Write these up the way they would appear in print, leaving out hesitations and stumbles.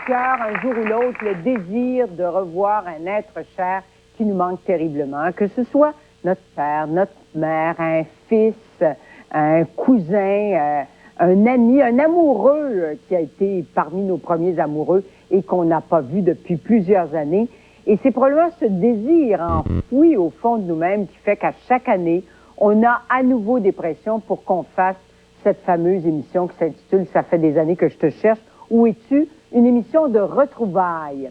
cœur, un jour ou l'autre, le désir de revoir un être cher qui nous manque terriblement, que ce soit notre père, notre mère, un fils, un cousin, un ami, un amoureux qui a été parmi nos premiers amoureux et qu'on n'a pas vu depuis plusieurs années. Et c'est probablement ce désir enfoui au fond de nous-mêmes qui fait qu'à chaque année, on a à nouveau des pressions pour qu'on fasse cette fameuse émission qui s'intitule « Ça fait des années que je te cherche ». Où es-tu? Une émission de retrouvailles.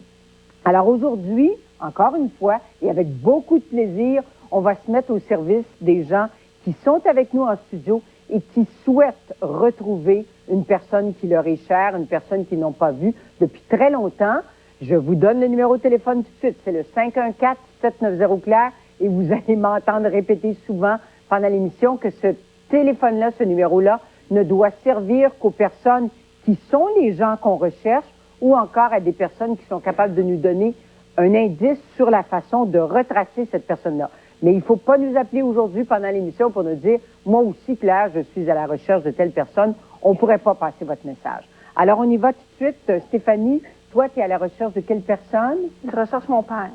Alors aujourd'hui, encore une fois, et avec beaucoup de plaisir, on va se mettre au service des gens qui sont avec nous en studio et qui souhaitent retrouver une personne qui leur est chère, une personne qu'ils n'ont pas vue depuis très longtemps. Je vous donne le numéro de téléphone tout de suite. C'est le 514-790-CLAIR et vous allez m'entendre répéter souvent pendant l'émission que ce téléphone-là, ce numéro-là, ne doit servir qu'aux personnes qui sont les gens qu'on recherche ou encore à des personnes qui sont capables de nous donner un indice sur la façon de retracer cette personne-là. Mais il ne faut pas nous appeler aujourd'hui pendant l'émission pour nous dire « Moi aussi, Claire, je suis à la recherche de telle personne. » On ne pourrait pas passer votre message. Alors, on y va tout de suite. Stéphanie, toi, tu es à la recherche de quelle personne? Je recherche mon père.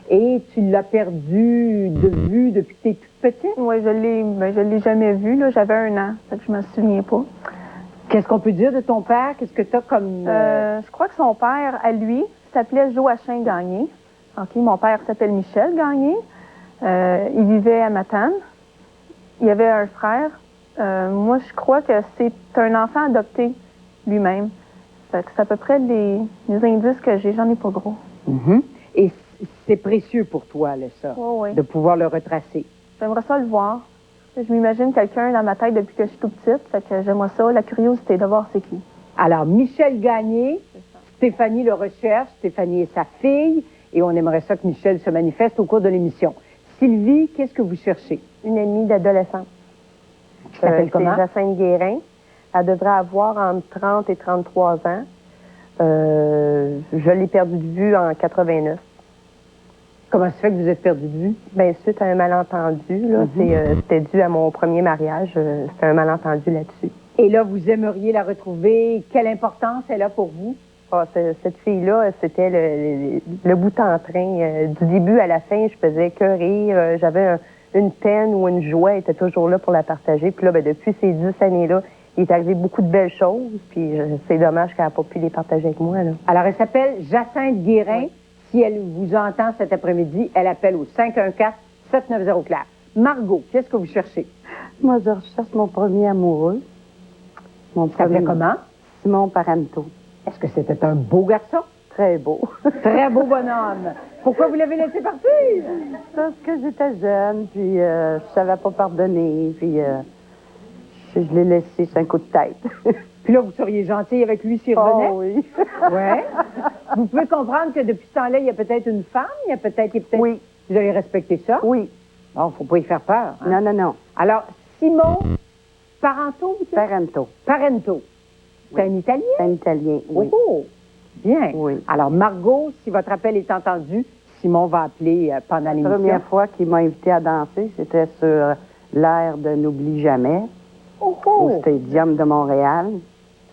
Et tu l'as perdu de vue depuis que tu es toute petite? Oui, je l'ai jamais vu. J'avais 1 an, fait que je me souviens pas. Qu'est-ce qu'on peut dire de ton père? Qu'est-ce que tu as comme... Je crois que son père, à lui, s'appelait Joachim Gagné. OK, mon père s'appelle Michel Gagné. Il vivait à Matane. Il avait un frère. Moi, je crois que c'est un enfant adopté lui-même. C'est à peu près les indices que j'ai. J'en ai pas gros. Et c'est précieux pour toi, là, ça, de pouvoir le retracer. J'aimerais ça le voir. Je m'imagine quelqu'un dans ma tête depuis que je suis tout petite, fait que j'aimerais ça, la curiosité de voir c'est qui. Alors, Michel Gagné, Stéphanie le recherche, Stéphanie est sa fille, et on aimerait ça que Michel se manifeste au cours de l'émission. Sylvie, qu'est-ce que vous cherchez? Une amie d'adolescence. Qui s'appelle comment? C'est Jacinthe Guérin. Elle devrait avoir entre 30 et 33 ans. Je l'ai perdue de vue en 89. Comment ça fait que vous êtes perdu de vue? Bien, suite à un malentendu, là, c'était dû à mon premier mariage. C'était un malentendu là-dessus. Et là, vous aimeriez la retrouver. Quelle importance elle a pour vous? Ah, cette fille-là, c'était le bout en train. Du début à la fin, je faisais que rire. J'avais une peine ou une joie, elle était toujours là pour la partager. Puis là, ben, depuis ces 10 années-là, il est arrivé beaucoup de belles choses. Puis c'est dommage qu'elle n'a pas pu les partager avec moi, là. Alors, elle s'appelle Jacinthe Guérin. Oui. Si elle vous entend cet après-midi, elle appelle au 514-790-CLAIR. Margot, qu'est-ce que vous cherchez? Moi, je recherche mon premier amoureux. Ça s'appelait comment? Simon Parenteau. Est-ce que c'était un beau garçon? Très beau. Très beau bonhomme. Pourquoi vous l'avez laissé partir? Parce que j'étais jeune, puis je savais pas pardonner, puis je l'ai laissé sur un coup de tête. Puis là, vous seriez gentil avec lui s'il revenait? Oh oui. Ouais. Vous pouvez comprendre que depuis ce temps-là, il y a peut-être une femme, il y a peut-être... Oui. Vous avez respecté ça? Oui. Bon, faut pas y faire peur. Hein? Non, non, non. Alors, Simon Parenteau, vous dites? Parento. Parento. C'est un Italien? C'est un Italien, oui. Oh, bien. Oui. Alors, Margot, si votre appel est entendu, Simon va appeler pendant l'émission. La première fois qu'il m'a invité à danser, c'était sur l'air de N'oublie jamais, au Stadium de Montréal.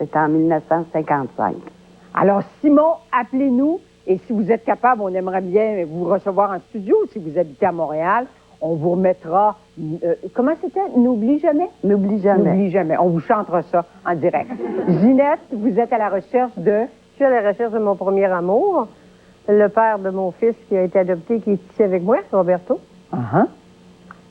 C'était en 1955. Alors, Simon, appelez-nous. Et si vous êtes capable, on aimerait bien vous recevoir en studio. Si vous habitez à Montréal, on vous remettra... comment c'était? N'oublie jamais? N'oublie jamais. N'oublie jamais. On vous chantera ça en direct. Ginette, vous êtes à la recherche de... Je suis à la recherche de mon premier amour. Le père de mon fils qui a été adopté, qui est ici avec moi, Roberto.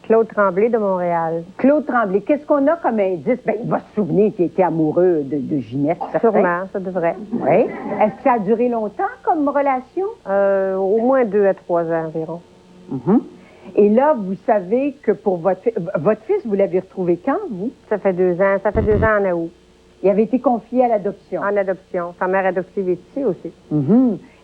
Claude Tremblay de Montréal. Claude Tremblay. Qu'est-ce qu'on a comme indice? Bien, il va se souvenir qu'il était amoureux de Ginette, certain. Sûrement, ça devrait. Oui. Est-ce que ça a duré longtemps comme relation? Au moins 2 à 3 ans environ. Et là, vous savez que pour votre fils, vous l'avez retrouvé quand, vous? Ça fait 2 ans. Ça fait 2 ans en août. Il avait été confié à l'adoption. En adoption. Sa mère adoptive est ici aussi.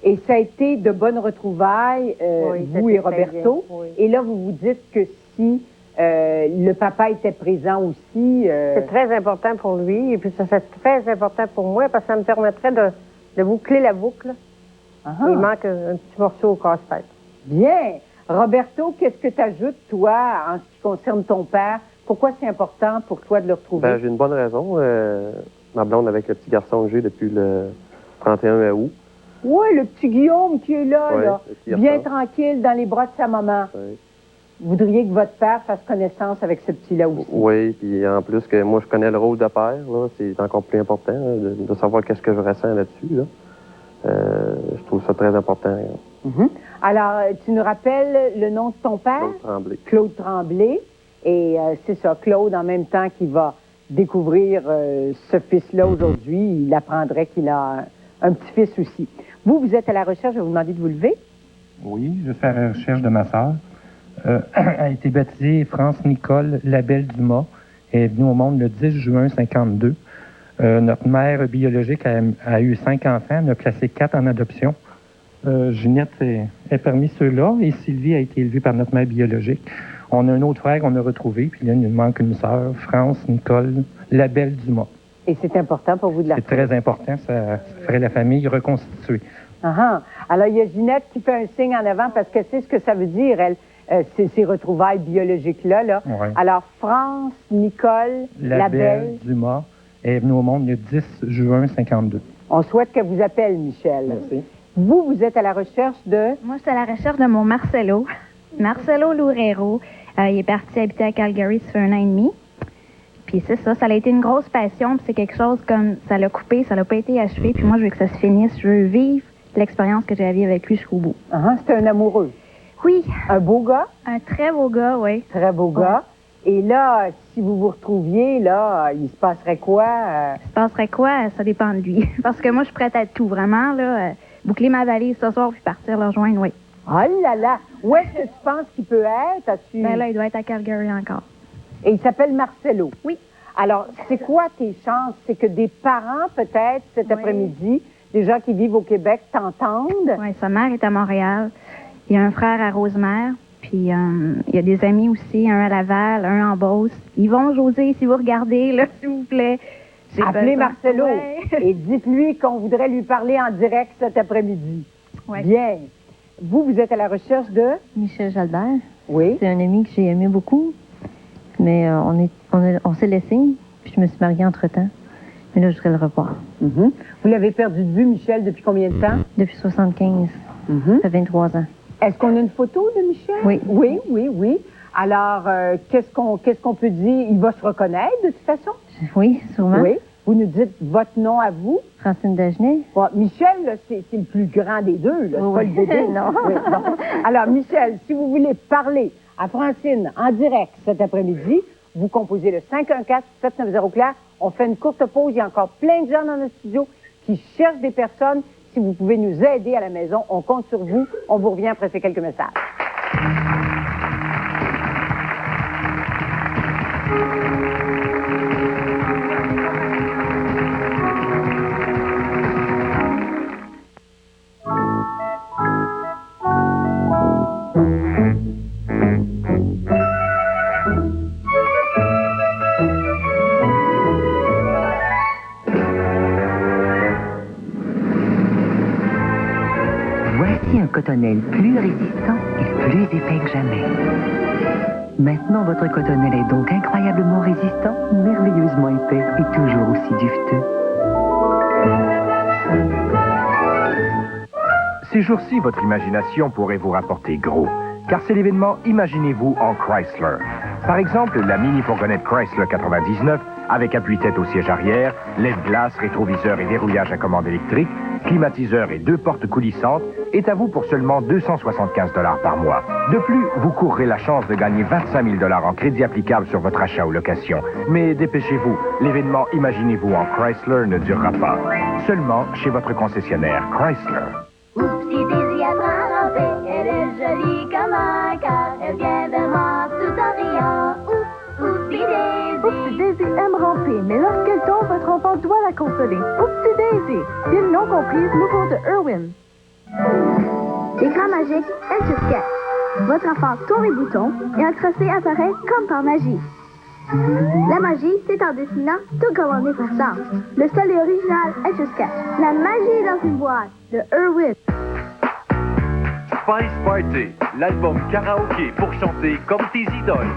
Et ça a été de bonnes retrouvailles, Oui, vous et c'était très Roberto. bien, oui. Et là, vous vous dites que si le papa était présent aussi... C'est très important pour lui. Et puis, ça c'est très important pour moi parce que ça me permettrait de boucler la boucle. Il manque un petit morceau au casse-tête. Bien. Roberto, qu'est-ce que tu ajoutes, toi, en ce qui concerne ton père? Pourquoi c'est important pour toi de le retrouver? Ben, j'ai une bonne raison. Ma blonde avec le petit garçon que j'ai depuis 31 août. Oui, le petit Guillaume qui est là, Ouais, là, qui bien ressort. tranquille dans les bras de sa maman. Ouais. Vous voudriez que votre père fasse connaissance avec ce petit-là aussi. Oui, puis en plus que moi, je connais le rôle de père, là, c'est encore plus important là, de savoir qu'est-ce que je ressens là-dessus. Là. Je trouve ça très important. Là. Mhm. Alors, tu nous rappelles le nom de ton père? Claude Tremblay. Claude Tremblay. Et c'est ça, Claude, en même temps qu'il va découvrir ce fils-là aujourd'hui, il apprendrait qu'il a un petit-fils aussi. Vous êtes à la recherche, je vais vous demander de vous lever. Oui, je suis à la recherche de ma sœur. Elle a été baptisée France-Nicole Labelle-Dumas. Elle est venue au monde le 10 juin 52. Notre mère biologique a eu 5 enfants. Elle en a placé 4 en adoption. Ginette est parmi ceux-là et Sylvie a été élevée par notre mère biologique. On a un autre frère qu'on a retrouvé, puis là, il nous manque une sœur, France-Nicole Labelle-Dumas. Et c'est important pour vous de la C'est très important, ça ferait la famille reconstituée. Alors, il y a Ginette qui fait un signe en avant parce que c'est ce que ça veut dire, elle, ces retrouvailles biologiques-là. Là. Ouais. Alors, France, Nicole, Labelle. Dumas est venue au monde le 10 juin 52. On souhaite qu'elle vous appelle, Michel. Merci. Vous êtes à la recherche de... Moi, je suis à la recherche de mon Marcelo. Marcelo Loureiro. Il est parti habiter à Calgary, ça fait 1 an et demi. Puis c'est ça, ça a été une grosse passion. Puis c'est quelque chose comme, ça l'a coupé, ça l'a pas été achevé. Puis moi, je veux que ça se finisse. Je veux vivre l'expérience que j'ai à vivre avec lui jusqu'au bout. C'est un amoureux. Oui. Un beau gars. Un très beau gars, oui. Très beau gars. Et là, si vous vous retrouviez, là, il se passerait quoi? Il se passerait quoi? Ça dépend de lui. Parce que moi, je suis prête à tout, vraiment, là. Boucler ma valise ce soir puis partir le rejoindre, oui. Oh là là! Où est-ce que tu penses qu'il peut être? Ben là, il doit être à Calgary encore. Et il s'appelle Marcelo. Oui. Alors, c'est quoi tes chances? C'est que des parents, peut-être, cet après-midi, des gens qui vivent au Québec, t'entendent? Oui, sa mère est à Montréal. Il y a un frère à Rosemère. Puis, il y a des amis aussi, un à Laval, un en Beauce. Ils vont, José, si vous regardez, là, s'il vous plaît. Appelez Marcelo Ouais. et dites-lui qu'on voudrait lui parler en direct cet après-midi. Ouais. Bien. Vous êtes à la recherche de... Michel Jalbert. Oui. C'est un ami que j'ai aimé beaucoup, mais on s'est laissé, puis je me suis mariée entre-temps. Mais là, je voudrais le revoir. Vous l'avez perdu de vue, Michel, depuis combien de temps? Depuis 75. Ça fait 23 ans. Est-ce qu'on a une photo de Michel? Oui. Oui. Alors, qu'est-ce qu'on peut dire? Il va se reconnaître, de toute façon? Oui, sûrement. Oui. Vous nous dites votre nom à vous? Francine Dagenet. Bon, Michel, là, c'est le plus grand des deux, là. C'est pas le bébé. Non. Oui, bon. Alors, Michel, si vous voulez parler à Francine en direct cet après-midi, vous composez le 514-790-CLAIR. On fait une courte pause. Il y a encore plein de gens dans notre studio qui cherchent des personnes. Si vous pouvez nous aider à la maison, on compte sur vous. On vous revient après ces quelques messages. Voici un cotonnelle plus résistant et plus épais que jamais. Maintenant, votre cotonnelle est donc incroyablement résistant, merveilleusement épais et toujours aussi duveteux. Ces jours-ci, votre imagination pourrait vous rapporter gros, car c'est l'événement Imaginez-vous en Chrysler. Par exemple, la mini-fourgonnette Chrysler 99, avec appui-tête au siège arrière, lève-glace, rétroviseur et dérouillage à commande électrique, climatiseur et 2 portes coulissantes, est à vous pour seulement 275 $ par mois. De plus, vous courrez la chance de gagner 25 000 $ en crédit applicable sur votre achat ou location. Mais dépêchez-vous, l'événement Imaginez-vous en Chrysler ne durera pas. Seulement chez votre concessionnaire Chrysler. Oupsie Daisy apprend à ramper, elle est jolie comme un cœur, elle vient de moi tout en riant. Oupsie Daisy. Oupsie Daisy aime ramper, mais lorsqu'elle tombe, votre enfant doit la consoler. Oupsie Daisy, film non comprise, nouveau de Irwin. L'écran magique Etch-a-Sketch. Votre enfant tourne les boutons et un tracé apparaît comme par magie. La magie, c'est en dessinant tout comme en effaçant. Le seul et original Etch-a-Sketch. La magie dans une boîte de Irwin. Spice Party, l'album karaoké pour chanter comme tes idoles.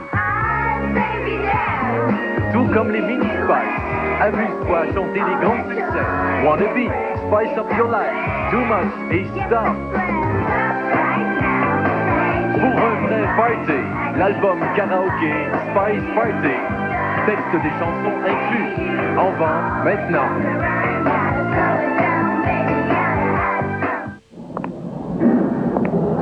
Tout comme les mini Spice. Amuse-toi à chanter les grands succès. Wannabe, Spice Up Your Life, Too Much et Stop. Pour un vrai party, l'album karaoké Spice Party. Texte des chansons inclus. En vente maintenant.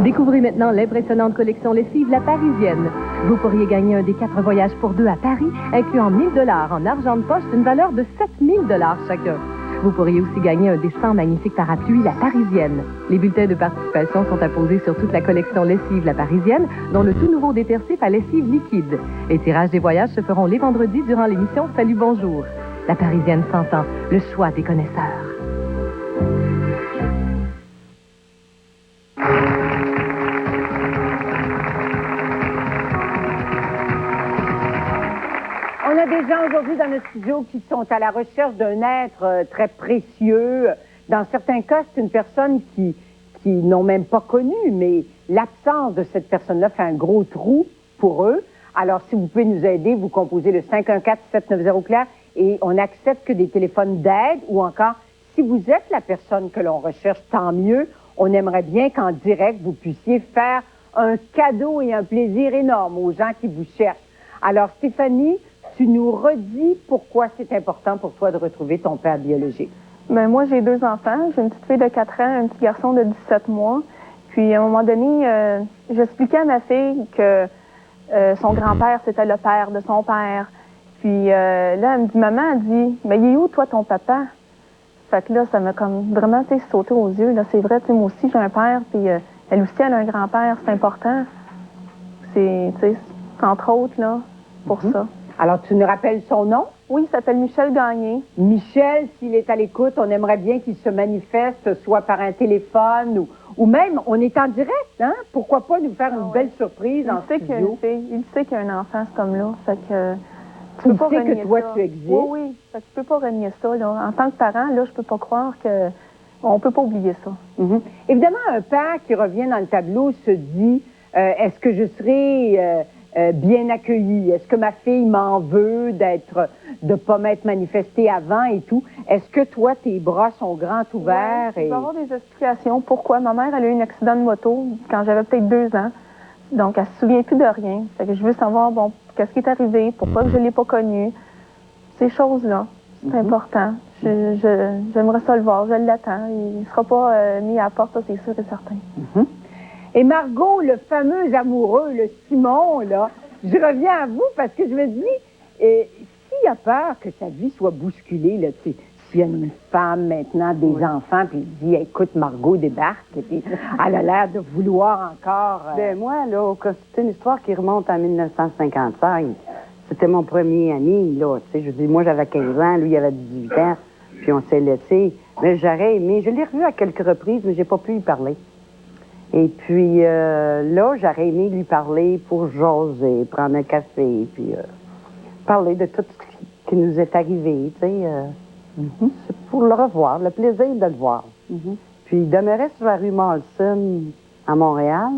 Découvrez maintenant l'impressionnante collection lessive La Parisienne. Vous pourriez gagner un des 4 voyages pour 2 à Paris, incluant 1 000 $ en argent de poche d'une valeur de 7 000 $ chacun. Vous pourriez aussi gagner un des 100 magnifiques parapluies La Parisienne. Les bulletins de participation sont apposés sur toute la collection lessive La Parisienne, dont le tout nouveau détercif à lessive liquide. Les tirages des voyages se feront les vendredis durant l'émission Salut Bonjour. La Parisienne s'entend, le choix des connaisseurs. On a des gens aujourd'hui dans notre studio qui sont à la recherche d'un être très précieux. Dans certains cas, c'est une personne qui n'ont même pas connu, mais l'absence de cette personne-là fait un gros trou pour eux. Alors, si vous pouvez nous aider, vous composez le 514-790-CLAIR et on n'accepte que des téléphones d'aide ou encore, si vous êtes la personne que l'on recherche, tant mieux. On aimerait bien qu'en direct, vous puissiez faire un cadeau et un plaisir énorme aux gens qui vous cherchent. Alors, Stéphanie, tu nous redis pourquoi c'est important pour toi de retrouver ton père biologique. Ben, moi, j'ai 2 enfants. J'ai une petite fille de 4 ans, un petit garçon de 17 mois. Puis, à un moment donné, j'expliquais à ma fille que son grand-père, c'était le père de son père. Puis là, elle me dit, maman, elle dit, mais il est où, toi, ton papa? Fait que là, ça m'a comme vraiment, tu sais, sauté aux yeux. Là, c'est vrai, tu sais, moi aussi, j'ai un père, puis elle aussi, elle a un grand-père. C'est important. C'est, tu sais, entre autres, là, pour ça. Alors, tu nous rappelles son nom? Oui, il s'appelle Michel Gagné. Michel, s'il est à l'écoute, on aimerait bien qu'il se manifeste, soit par un téléphone ou même, on est en direct, hein? Pourquoi pas nous faire une belle surprise en studio? Il sait qu'il y a un enfant, cet homme-là. Fait que... Tu sais que toi, tu existes? Oui, oui. Fait que je peux pas renier ça, là. En tant que parent, là, je peux pas croire que... On peut pas oublier ça. Évidemment, un père qui revient dans le tableau se dit, est-ce que je serai... bien accueilli? Est-ce que ma fille m'en veut de pas m'être manifestée avant et tout? Est-ce que toi, tes bras sont grands ouverts? Ouais, je vais avoir des explications. Pourquoi? Ma mère, elle a eu un accident de moto quand j'avais peut-être 2 ans. Donc, elle se souvient plus de rien. Fait que je veux savoir, bon, qu'est-ce qui est arrivé? Pourquoi je l'ai pas connu? Ces choses-là, c'est important. J'aimerais ça le voir. Je l'attends. Il ne sera pas mis à la porte, ça, c'est sûr et certain. Et Margot, le fameux amoureux, le Simon, là, je reviens à vous parce que je me dis, s'il a peur que sa vie soit bousculée, là, tu sais, s'il y a une femme maintenant, des enfants, puis il dit, écoute, Margot débarque, et puis elle a l'air de vouloir encore... Ben moi, là, c'est une histoire qui remonte en 1955. C'était mon premier ami, là, tu sais, je dis, moi j'avais 15 ans, lui il avait 18 ans, puis on s'est laissé. Mais j'aurais aimé, je l'ai revu à quelques reprises, mais j'ai pas pu y parler. Et puis là, j'aurais aimé lui parler pour jaser, prendre un café, puis parler de tout ce qui nous est arrivé, tu sais. C'est pour le revoir, le plaisir de le voir. Puis il demeurait sur la rue Molson, à Montréal.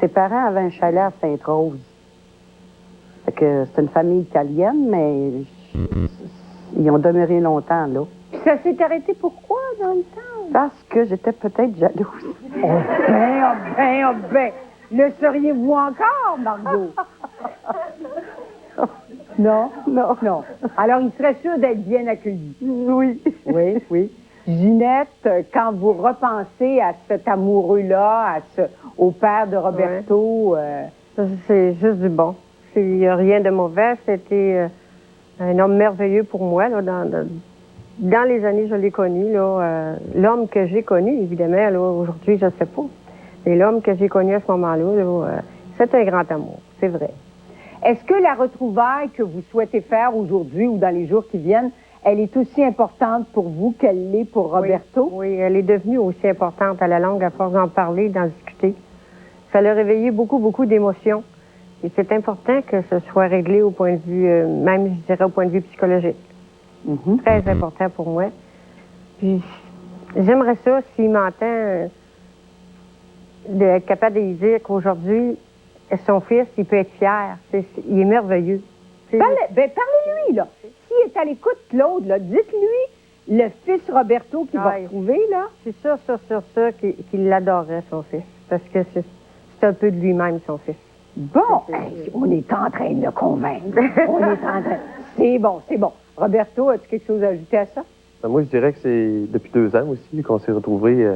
Ses parents avaient un chalet à Sainte-Rose. Fait que c'est une famille italienne, mais ils ont demeuré longtemps, là. Puis ça s'est arrêté pourquoi, dans le temps? Parce que j'étais peut-être jalouse. Oh ben! Le seriez-vous encore, Margot? Non? Non. Non. Alors, il serait sûr d'être bien accueilli. Oui. Oui, oui. Ginette, quand vous repensez à cet amoureux-là, au père de Roberto... C'est juste du bon. Il n'y a rien de mauvais. C'était un homme merveilleux pour moi. Là, dans les années, je l'ai connu. L'homme que j'ai connu, évidemment, aujourd'hui, je ne sais pas. Mais l'homme que j'ai connu à ce moment-là, c'est un grand amour. C'est vrai. Est-ce que la retrouvaille que vous souhaitez faire aujourd'hui ou dans les jours qui viennent, elle est aussi importante pour vous qu'elle l'est pour Roberto? Oui, elle est devenue aussi importante à la longue à force d'en parler, d'en discuter. Ça l'a réveillé beaucoup, beaucoup d'émotions. Et c'est important que ce soit réglé au point de vue, même je dirais au point de vue psychologique. Très important pour moi. Puis j'aimerais ça, s'il m'entend, d'être capable de lui dire qu'aujourd'hui, son fils, il peut être fier. Il est merveilleux. Parlez-lui, là. s'il est à l'écoute, Claude, là, dites-lui le fils Roberto qui va retrouver, là. C'est sûr qu'il l'adorait, son fils. Parce que c'est un peu de lui-même, son fils. Bon, hey, on est en train de le convaincre. On est en train. C'est bon, c'est bon. Roberto, as-tu quelque chose à ajouter à ça? Ben, moi, je dirais que c'est depuis 2 ans aussi qu'on s'est retrouvés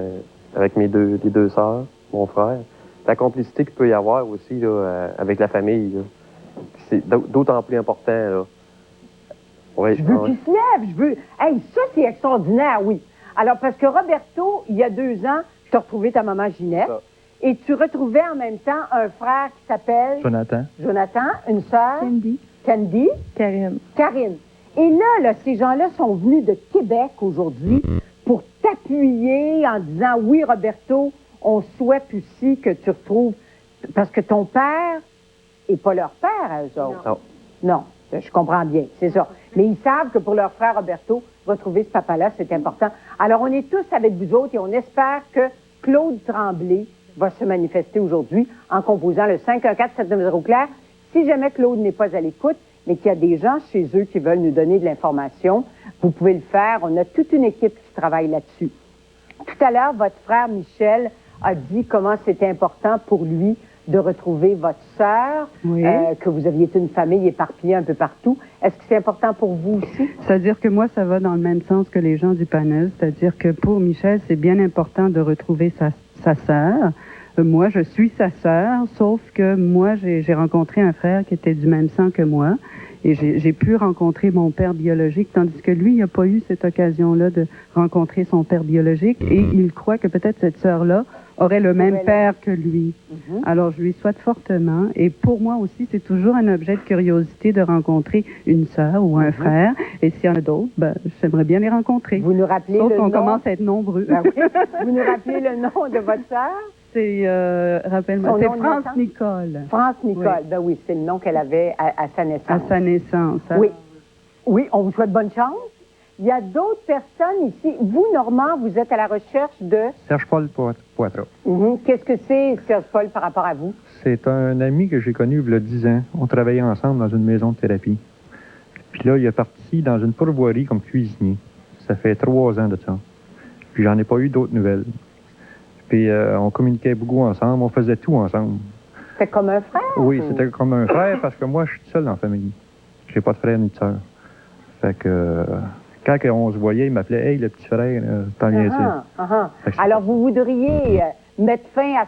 avec les deux sœurs, mon frère. La complicité qu'il peut y avoir aussi là, avec la famille, là. C'est d'autant plus important. Là. Ouais, je veux qu'il se lève, je veux... Hey, ça, c'est extraordinaire, oui. Alors, parce que Roberto, il y a 2 ans, tu as retrouvé ta maman Ginette. Ça. Et tu retrouvais en même temps un frère qui s'appelle... Jonathan, une sœur... Candy. Karine. Et là, ces gens-là sont venus de Québec aujourd'hui pour t'appuyer en disant, oui, Roberto, on souhaite aussi que tu retrouves... Parce que ton père n'est pas leur père, à eux autres. Non, je comprends bien, c'est ça. Mais ils savent que pour leur frère Roberto, retrouver ce papa-là, c'est important. Alors, on est tous avec vous autres et on espère que Claude Tremblay va se manifester aujourd'hui en composant le 514-790-CLAIR. Si jamais Claude n'est pas à l'écoute, mais qu'il y a des gens chez eux qui veulent nous donner de l'information, vous pouvez le faire. On a toute une équipe qui travaille là-dessus. Tout à l'heure, votre frère Michel a dit comment c'était important pour lui de retrouver votre sœur, que vous aviez une famille éparpillée un peu partout. Est-ce que c'est important pour vous aussi? C'est-à-dire que moi, ça va dans le même sens que les gens du panel. C'est-à-dire que pour Michel, c'est bien important de retrouver sa sœur. Moi, je suis sa sœur, sauf que moi, j'ai rencontré un frère qui était du même sang que moi. Et j'ai pu rencontrer mon père biologique, tandis que lui, il n'a pas eu cette occasion-là de rencontrer son père biologique. Et il croit que peut-être cette sœur-là aurait le même père que lui. Alors, je lui souhaite fortement. Et pour moi aussi, c'est toujours un objet de curiosité de rencontrer une sœur ou un frère. Et s'il y en a d'autres, ben, j'aimerais bien les rencontrer. Vous nous rappelez Sauf le qu'on nom? commence à être nombreux. Ben oui. Vous nous rappelez le nom de votre sœur? C'est, rappelle-moi, c'est France Nicole. France Nicole, oui. Ben oui, c'est le nom qu'elle avait à sa naissance. À sa naissance. Hein? Oui. Oui, on vous souhaite bonne chance. Il y a d'autres personnes ici. Vous, Normand, vous êtes à la recherche de... Serge-Paul Poitras. Qu'est-ce que c'est, Serge-Paul, par rapport à vous? C'est un ami que j'ai connu il y a 10 ans. On travaillait ensemble dans une maison de thérapie. Puis là, il est parti dans une pourvoirie comme cuisinier. Ça fait 3 ans de ça. Puis j'en ai pas eu d'autres nouvelles. Puis on communiquait beaucoup ensemble, on faisait tout ensemble. C'était comme un frère? Oui, c'était comme un frère parce que moi, je suis seul dans la famille. J'ai pas de frère ni de sœur. Fait que quand on se voyait, il m'appelait « Hey, le petit frère, t'en viens-tu? » Alors, vous voudriez mettre fin à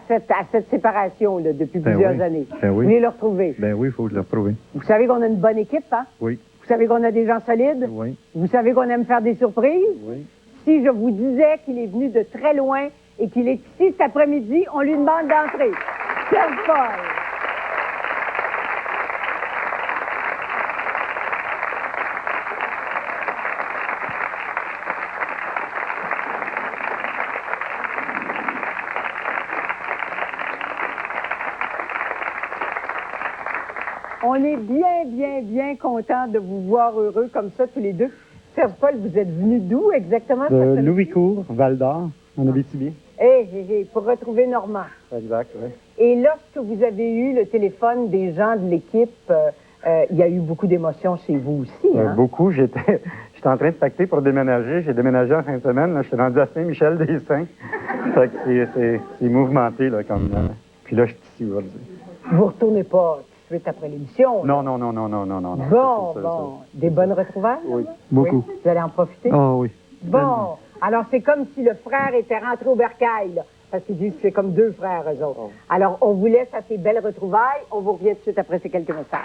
cette séparation là, depuis plusieurs années. Ben oui. Vous voulez le retrouver? Ben oui, il faut le retrouver. Vous savez qu'on a une bonne équipe, hein? Oui. Vous savez qu'on a des gens solides? Oui. Vous savez qu'on aime faire des surprises? Oui. Si je vous disais qu'il est venu de très loin et qu'il est ici cet après-midi, on lui demande d'entrer. Serge-Paul. On est bien content de vous voir heureux comme ça, tous les deux. Serge-Paul, vous êtes venu d'où exactement? De Louis-Court, Val-d'Or, en Abitibi. Pour retrouver Normand. Exact, oui. Et lorsque vous avez eu le téléphone des gens de l'équipe, il y a eu beaucoup d'émotions chez vous aussi, hein? Beaucoup. J'étais en train de pacter pour déménager. J'ai déménagé en fin de semaine. Là, je suis rendu à Saint-Michel-des-Saints. Fait que c'est mouvementé, là, comme... Puis là, je suis ici aujourd'hui. Vous retournez pas tout de suite après l'émission? Non. Bon. Des bonnes retrouvailles? Oui, beaucoup. Oui. Vous allez en profiter? Ah oui. Bon. Alors, c'est comme si le frère était rentré au bercail, là, parce qu'ils disent que c'est comme 2 frères, eux autres. Oh. Alors, on vous laisse à ces belles retrouvailles. On vous revient tout de suite après ces quelques messages.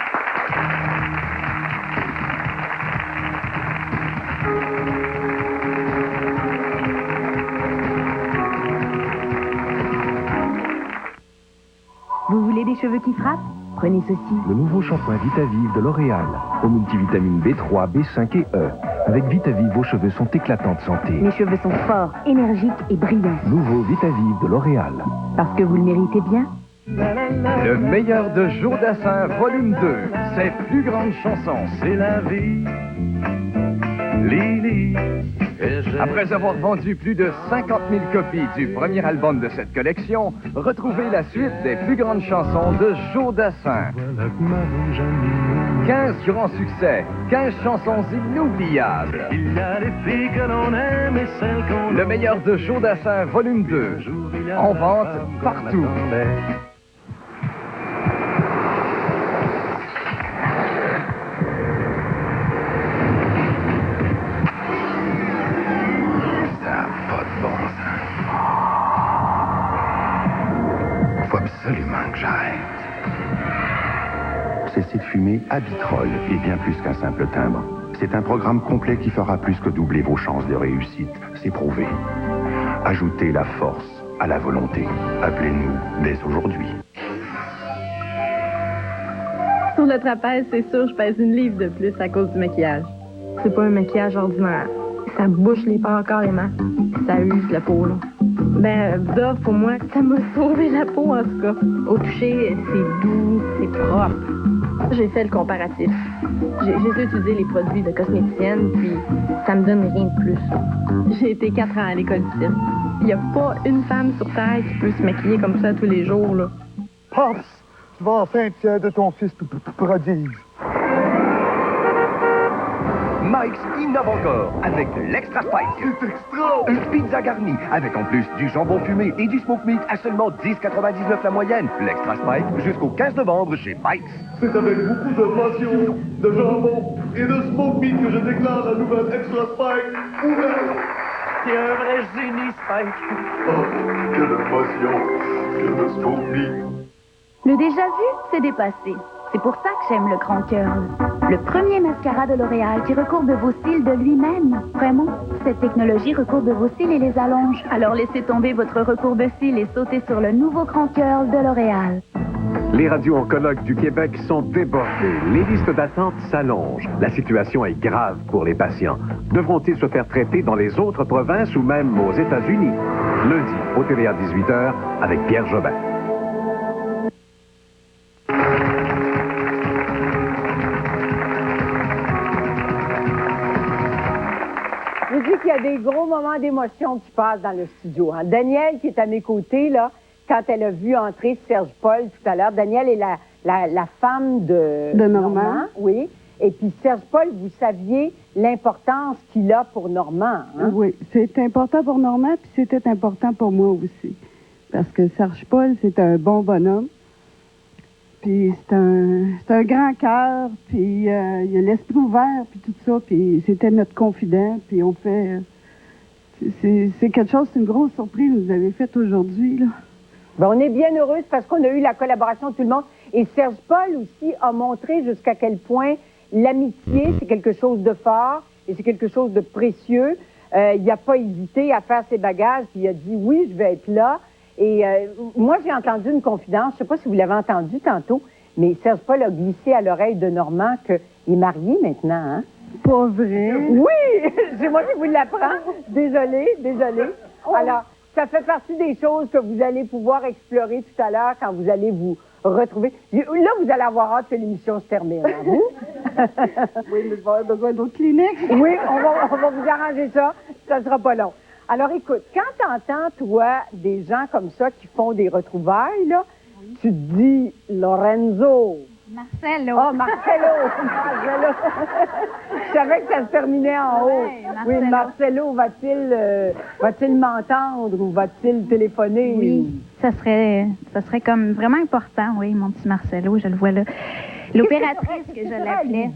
Vous voulez des cheveux qui frappent? Prenez ceci. Le nouveau shampoing Vitavive de L'Oréal, aux multivitamines B3, B5 et E. Avec Vitavive, vos cheveux sont éclatants de santé. Mes cheveux sont forts, énergiques et brillants. Nouveau Vitavive de L'Oréal. Parce que vous le méritez bien. Le meilleur de Joe Dassin, volume 2. Ses plus grandes chansons, c'est la vie. Lily. Après avoir vendu plus de 50 000 copies du premier album de cette collection, retrouvez la suite des plus grandes chansons de Joe Dassin. Voilà que Marie-Jeanne 15 grands succès, 15 chansons inoubliables. Il y a des filles que l'on aime et celles qu'on... Le meilleur de Joe Dassin, volume 2. En vente partout. Faut absolument que j'arrête. Cessez de fumer Habitrol est bien plus qu'un simple timbre. C'est un programme complet qui fera plus que doubler vos chances de réussite. C'est prouvé. Ajoutez la force à la volonté. Appelez-nous dès aujourd'hui. Sur le trapèze, c'est sûr, je pèse 1 livre de plus à cause du maquillage. C'est pas un maquillage ordinaire. Ça bouche les pores carrément. Ça use la peau, là. Dove, pour moi, ça m'a sauvé la peau, en tout cas. Au toucher, c'est doux, c'est propre. J'ai fait le comparatif. J'ai utilisé les produits de cosméticienne, puis ça me donne rien de plus. J'ai été 4 ans à l'école du cirque. Il n'y a pas une femme sur Terre qui peut se maquiller comme ça tous les jours, là. Pops, tu vas enfin être fier de ton fils prodige. Mike's innove encore avec l'Extra Spike. C'est extra! Une pizza garnie avec en plus du jambon fumé et du smoke meat à seulement 10,99 la moyenne. L'Extra Spike jusqu'au 15 novembre chez Mike's. C'est avec beaucoup de passion, de jambon et de smoke meat que je déclare la nouvelle Extra Spike ouverte. T'es un vrai génie, Spike. Oh, quelle émotion, quel smoke meat. Le déjà-vu, c'est dépassé. C'est pour ça que j'aime le Grand Curl. Le premier mascara de L'Oréal qui recourbe vos cils de lui-même. Vraiment, cette technologie recourbe vos cils et les allonge. Alors laissez tomber votre recourbe-cils et sautez sur le nouveau Grand Curl de L'Oréal. Les radio-oncologues du Québec sont débordés. Les listes d'attente s'allongent. La situation est grave pour les patients. Devront-ils se faire traiter dans les autres provinces ou même aux États-Unis? Lundi, au télé à 18h, avec Pierre Jobin. Je dis qu'il y a des gros moments d'émotion qui passent dans le studio. Hein. Danielle, qui est à mes côtés, là, quand elle a vu entrer Serge Paul tout à l'heure, Danielle est la femme de Normand. Oui. Et puis Serge Paul, vous saviez l'importance qu'il a pour Normand. Hein? Oui, c'est important pour Normand, puis c'était important pour moi aussi. Parce que Serge Paul, c'est un bon bonhomme. Puis c'est un grand cœur, puis il a l'esprit ouvert, puis tout ça, puis c'était notre confident, puis on fait... c'est quelque chose, c'est une grosse surprise que vous avez faite aujourd'hui, là. Ben, on est bien heureuse parce qu'on a eu la collaboration de tout le monde. Et Serge Paul aussi a montré jusqu'à quel point l'amitié, c'est quelque chose de fort et c'est quelque chose de précieux. Il n'a pas hésité à faire ses bagages, puis il a dit « oui, je vais être là ». Et moi, j'ai entendu une confidence, je ne sais pas si vous l'avez entendu tantôt, mais Serge Paul a glissé à l'oreille de Normand qu'il est marié maintenant, hein? Pas vrai? Oui! C'est moi qui vous l'apprends. Désolée. Alors, ça fait partie des choses que vous allez pouvoir explorer tout à l'heure quand vous allez vous retrouver. Là, vous allez avoir hâte que l'émission se termine, hein, vous? Oui, mais je vais avoir besoin d'autres cliniques. Oui, on va vous arranger ça. Ça ne sera pas long. Alors, écoute, quand tu entends, toi, des gens comme ça qui font des retrouvailles, là, tu te dis Lorenzo. Marcelo. Oh, Marcelo. Je savais que ça se terminait en haut. Ouais, Marcelo, va-t-il m'entendre ou va-t-il téléphoner? Oui, ça serait comme vraiment important, oui, mon petit Marcelo, je le vois là. L'opératrice que je l'appelais.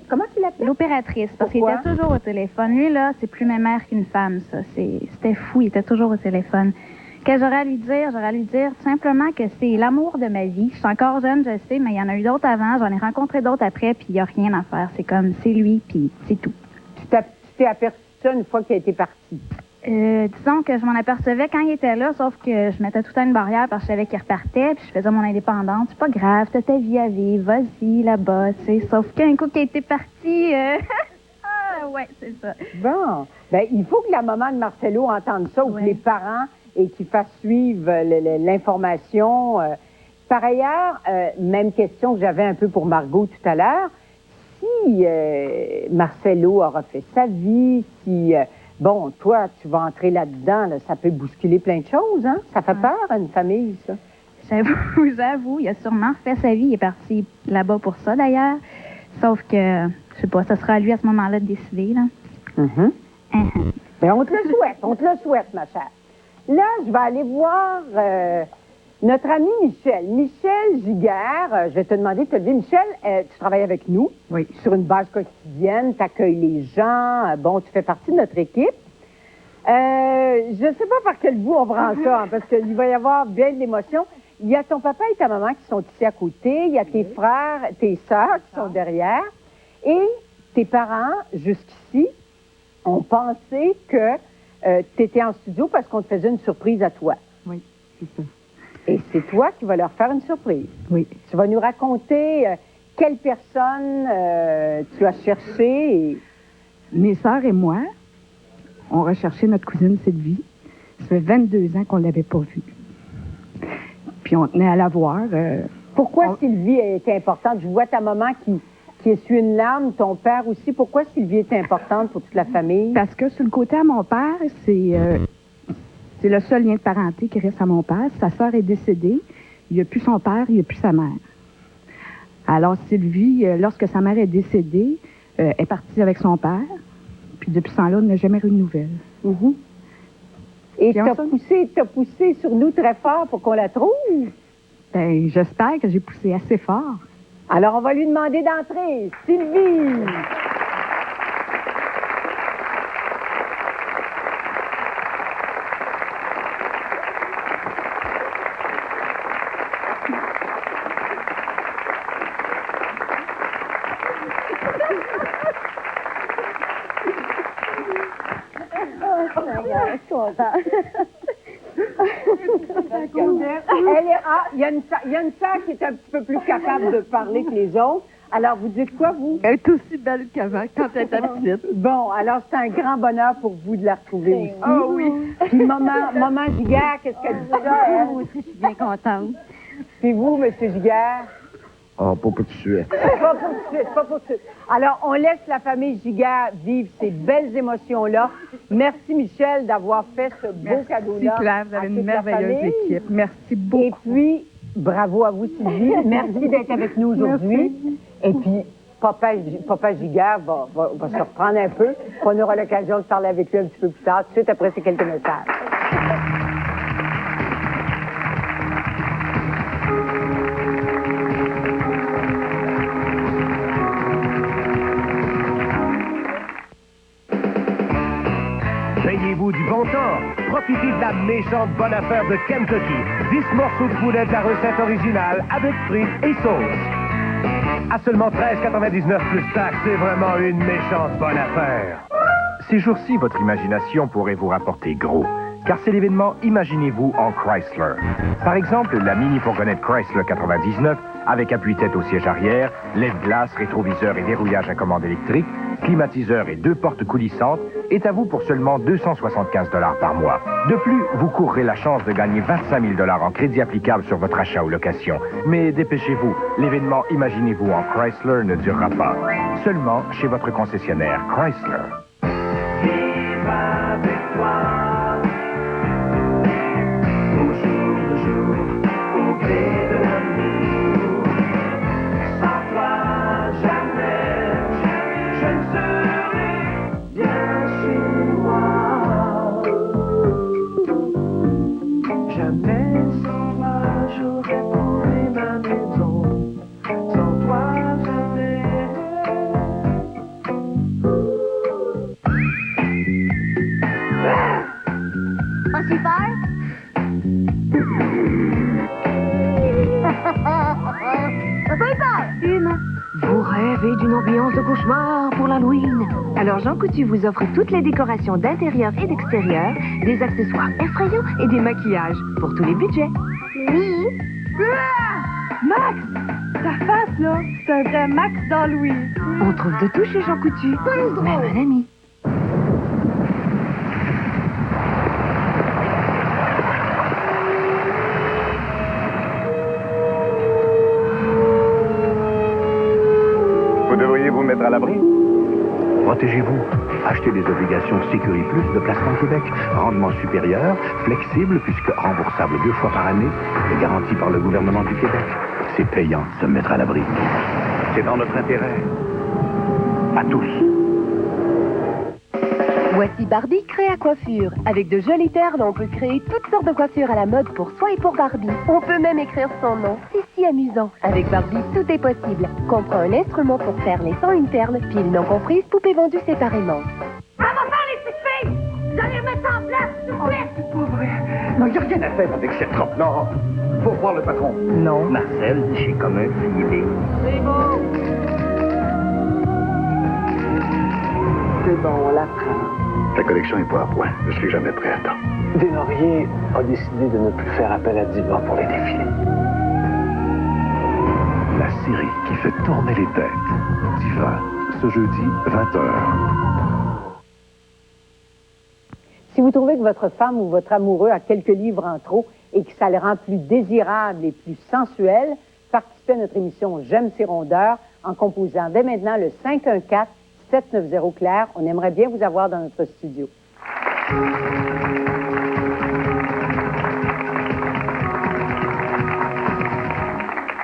Comment tu l'appelais? L'opératrice, parce qu'il était toujours au téléphone. Lui, là, c'est plus même mère qu'une femme, ça. C'était fou, il était toujours au téléphone. Qu'est-ce que j'aurais à lui dire? J'aurais à lui dire simplement que c'est l'amour de ma vie. Je suis encore jeune, je sais, mais il y en a eu d'autres avant. J'en ai rencontré d'autres après, puis il n'y a rien à faire. C'est comme, c'est lui, puis c'est tout. Tu t'es aperçu ça une fois qu'il a été parti? Disons que je m'en apercevais quand il était là, sauf que je mettais tout le temps une barrière parce que je savais qu'il repartait, puis je faisais mon indépendance. C'est pas grave, t'as ta vie à vivre, vas-y là-bas, tu sais. Sauf qu'un coup qu'il a été parti, ouais, c'est ça. Bon, ben il faut que la maman de Marcelo entende ça, ou que les parents, et qu'ils fassent suivre l'information. Par ailleurs, même question que j'avais un peu pour Margot tout à l'heure, si Marcelo aura fait sa vie, si... bon, toi, tu vas entrer là-dedans, là, ça peut bousculer plein de choses, hein? Ça fait peur à une famille, ça. J'avoue, il a sûrement fait sa vie. Il est parti là-bas pour ça, d'ailleurs. Sauf que, je sais pas, ça sera à lui à ce moment-là de décider, là. Ben, on te le souhaite, ma chère. Là, je vais aller voir notre ami Michel. Michel Giguère, je vais te demander de te lever. Michel, tu travailles avec nous sur une base quotidienne, tu accueilles les gens, bon, tu fais partie de notre équipe. Je ne sais pas par quel bout on prend ça, hein, parce qu'il va y avoir bien de l'émotion. Il y a ton papa et ta maman qui sont ici à côté, il y a tes frères, tes sœurs qui sont derrière, et tes parents, jusqu'ici, ont pensé que tu étais en studio parce qu'on te faisait une surprise à toi. Oui, c'est ça. Et c'est toi qui vas leur faire une surprise. Oui. Tu vas nous raconter quelle personne tu as cherché. Mes sœurs et moi, on recherchait notre cousine Sylvie. Ça fait 22 ans qu'on ne l'avait pas vue. Puis on tenait à la voir. Pourquoi Sylvie était importante? Je vois ta maman qui essuie une larme, ton père aussi. Pourquoi Sylvie est importante pour toute la famille? Parce que sur le côté à mon père, c'est le seul lien de parenté qui reste à mon père. Sa sœur est décédée. Il n'y a plus son père, il n'y a plus sa mère. Alors Sylvie, lorsque sa mère est décédée, est partie avec son père. Puis depuis ce temps-là, on n'a jamais eu de nouvelles. Et t'as poussé sur nous très fort pour qu'on la trouve? Ben, j'espère que j'ai poussé assez fort. Alors, on va lui demander d'entrer. Sylvie! Il y a une sœur qui est un petit peu plus capable de parler que les autres. Alors, vous dites quoi, vous? Elle est aussi belle qu'avant, quand elle était petite. Bon, alors c'est un grand bonheur pour vous de la retrouver aussi. Ah oui. Puis maman Giguère, qu'est-ce qu'elle dit ça? Moi aussi, je suis bien contente. Puis vous, M. Giguère? Ah, pas pour tout de suite. Pas pour tout de suite. Alors, on laisse la famille Giguère vivre ces belles émotions-là. Merci, Michel, d'avoir fait ce beau cadeau-là. Merci, Claire, vous avez une merveilleuse équipe. Merci beaucoup. Et puis, bravo à vous, Sylvie. Merci d'être avec nous aujourd'hui. Et puis, Papa Giguère va se reprendre un peu. On aura l'occasion de parler avec lui un petit peu plus tard, tout de suite après ces quelques messages. Payez-vous du bon temps. Profitez de la méchante bonne affaire de Kentucky. 10 morceaux de poulet de la recette originale avec frites et sauce. À seulement 13,99 plus taxes, c'est vraiment une méchante bonne affaire. Ces jours-ci, votre imagination pourrait vous rapporter gros. Car c'est l'événement Imaginez-vous en Chrysler. Par exemple, la mini-fourgonnette Chrysler 99, avec appui-tête au siège arrière, lève-glace, rétroviseur et verrouillage à commande électrique, climatiseur et 2 portes coulissantes, est à vous pour seulement 275 $ par mois. De plus, vous courrez la chance de gagner 25 000 $ en crédit applicable sur votre achat ou location. Mais dépêchez-vous, l'événement Imaginez-vous en Chrysler ne durera pas. Seulement chez votre concessionnaire Chrysler. Vive avec toi. Au jour le jour, au gré de l'amour. Sans toi, jamais, je ne serai bien chez moi. Jamais sans toi, j'aurais trouvé ma maison. Sans toi, jamais. Pas super? Vous rêvez d'une ambiance de cauchemar pour l'Halloween? Alors Jean Coutu vous offre toutes les décorations d'intérieur et d'extérieur, des accessoires effrayants et des maquillages pour tous les budgets. Oui. Max! Ta face, là, c'est un vrai Max d'Halloween. On trouve de tout chez Jean Coutu, même un ami. Vous devriez vous mettre à l'abri. Protégez-vous. Achetez des obligations Sécuri Plus de Placement Québec. Rendement supérieur, flexible puisque remboursable 2 fois par année et garanti par le gouvernement du Québec. C'est payant de se mettre à l'abri. C'est dans notre intérêt. À tous. Voici Barbie Créa Coiffure. Avec de jolies perles, on peut créer toutes sortes de coiffures à la mode pour soi et pour Barbie. On peut même écrire son nom. C'est si amusant. Avec Barbie, tout est possible. Comprends un instrument pour faire les 101 perles, piles non comprises, poupées vendues séparément. Ça va faire les petites filles! Vous allez remettre ça en place, tout de suite! C'est pas vrai. Non, il n'y a rien à faire avec cette robe. Non. Faut voir le patron. Non. Marcel, j'ai comme un filet. C'est beau! C'est bon, on la prend. La collection est pas à point. Je suis jamais prêt à temps. Desnoyers a décidé de ne plus faire appel à Diva pour les défilés. La série qui fait tourner les têtes. Diva, ce jeudi, 20h. Si vous trouvez que votre femme ou votre amoureux a quelques livres en trop et que ça le rend plus désirable et plus sensuel, participez à notre émission J'aime ces rondeurs en composant dès maintenant le 514-790-CLAIR. On aimerait bien vous avoir dans notre studio.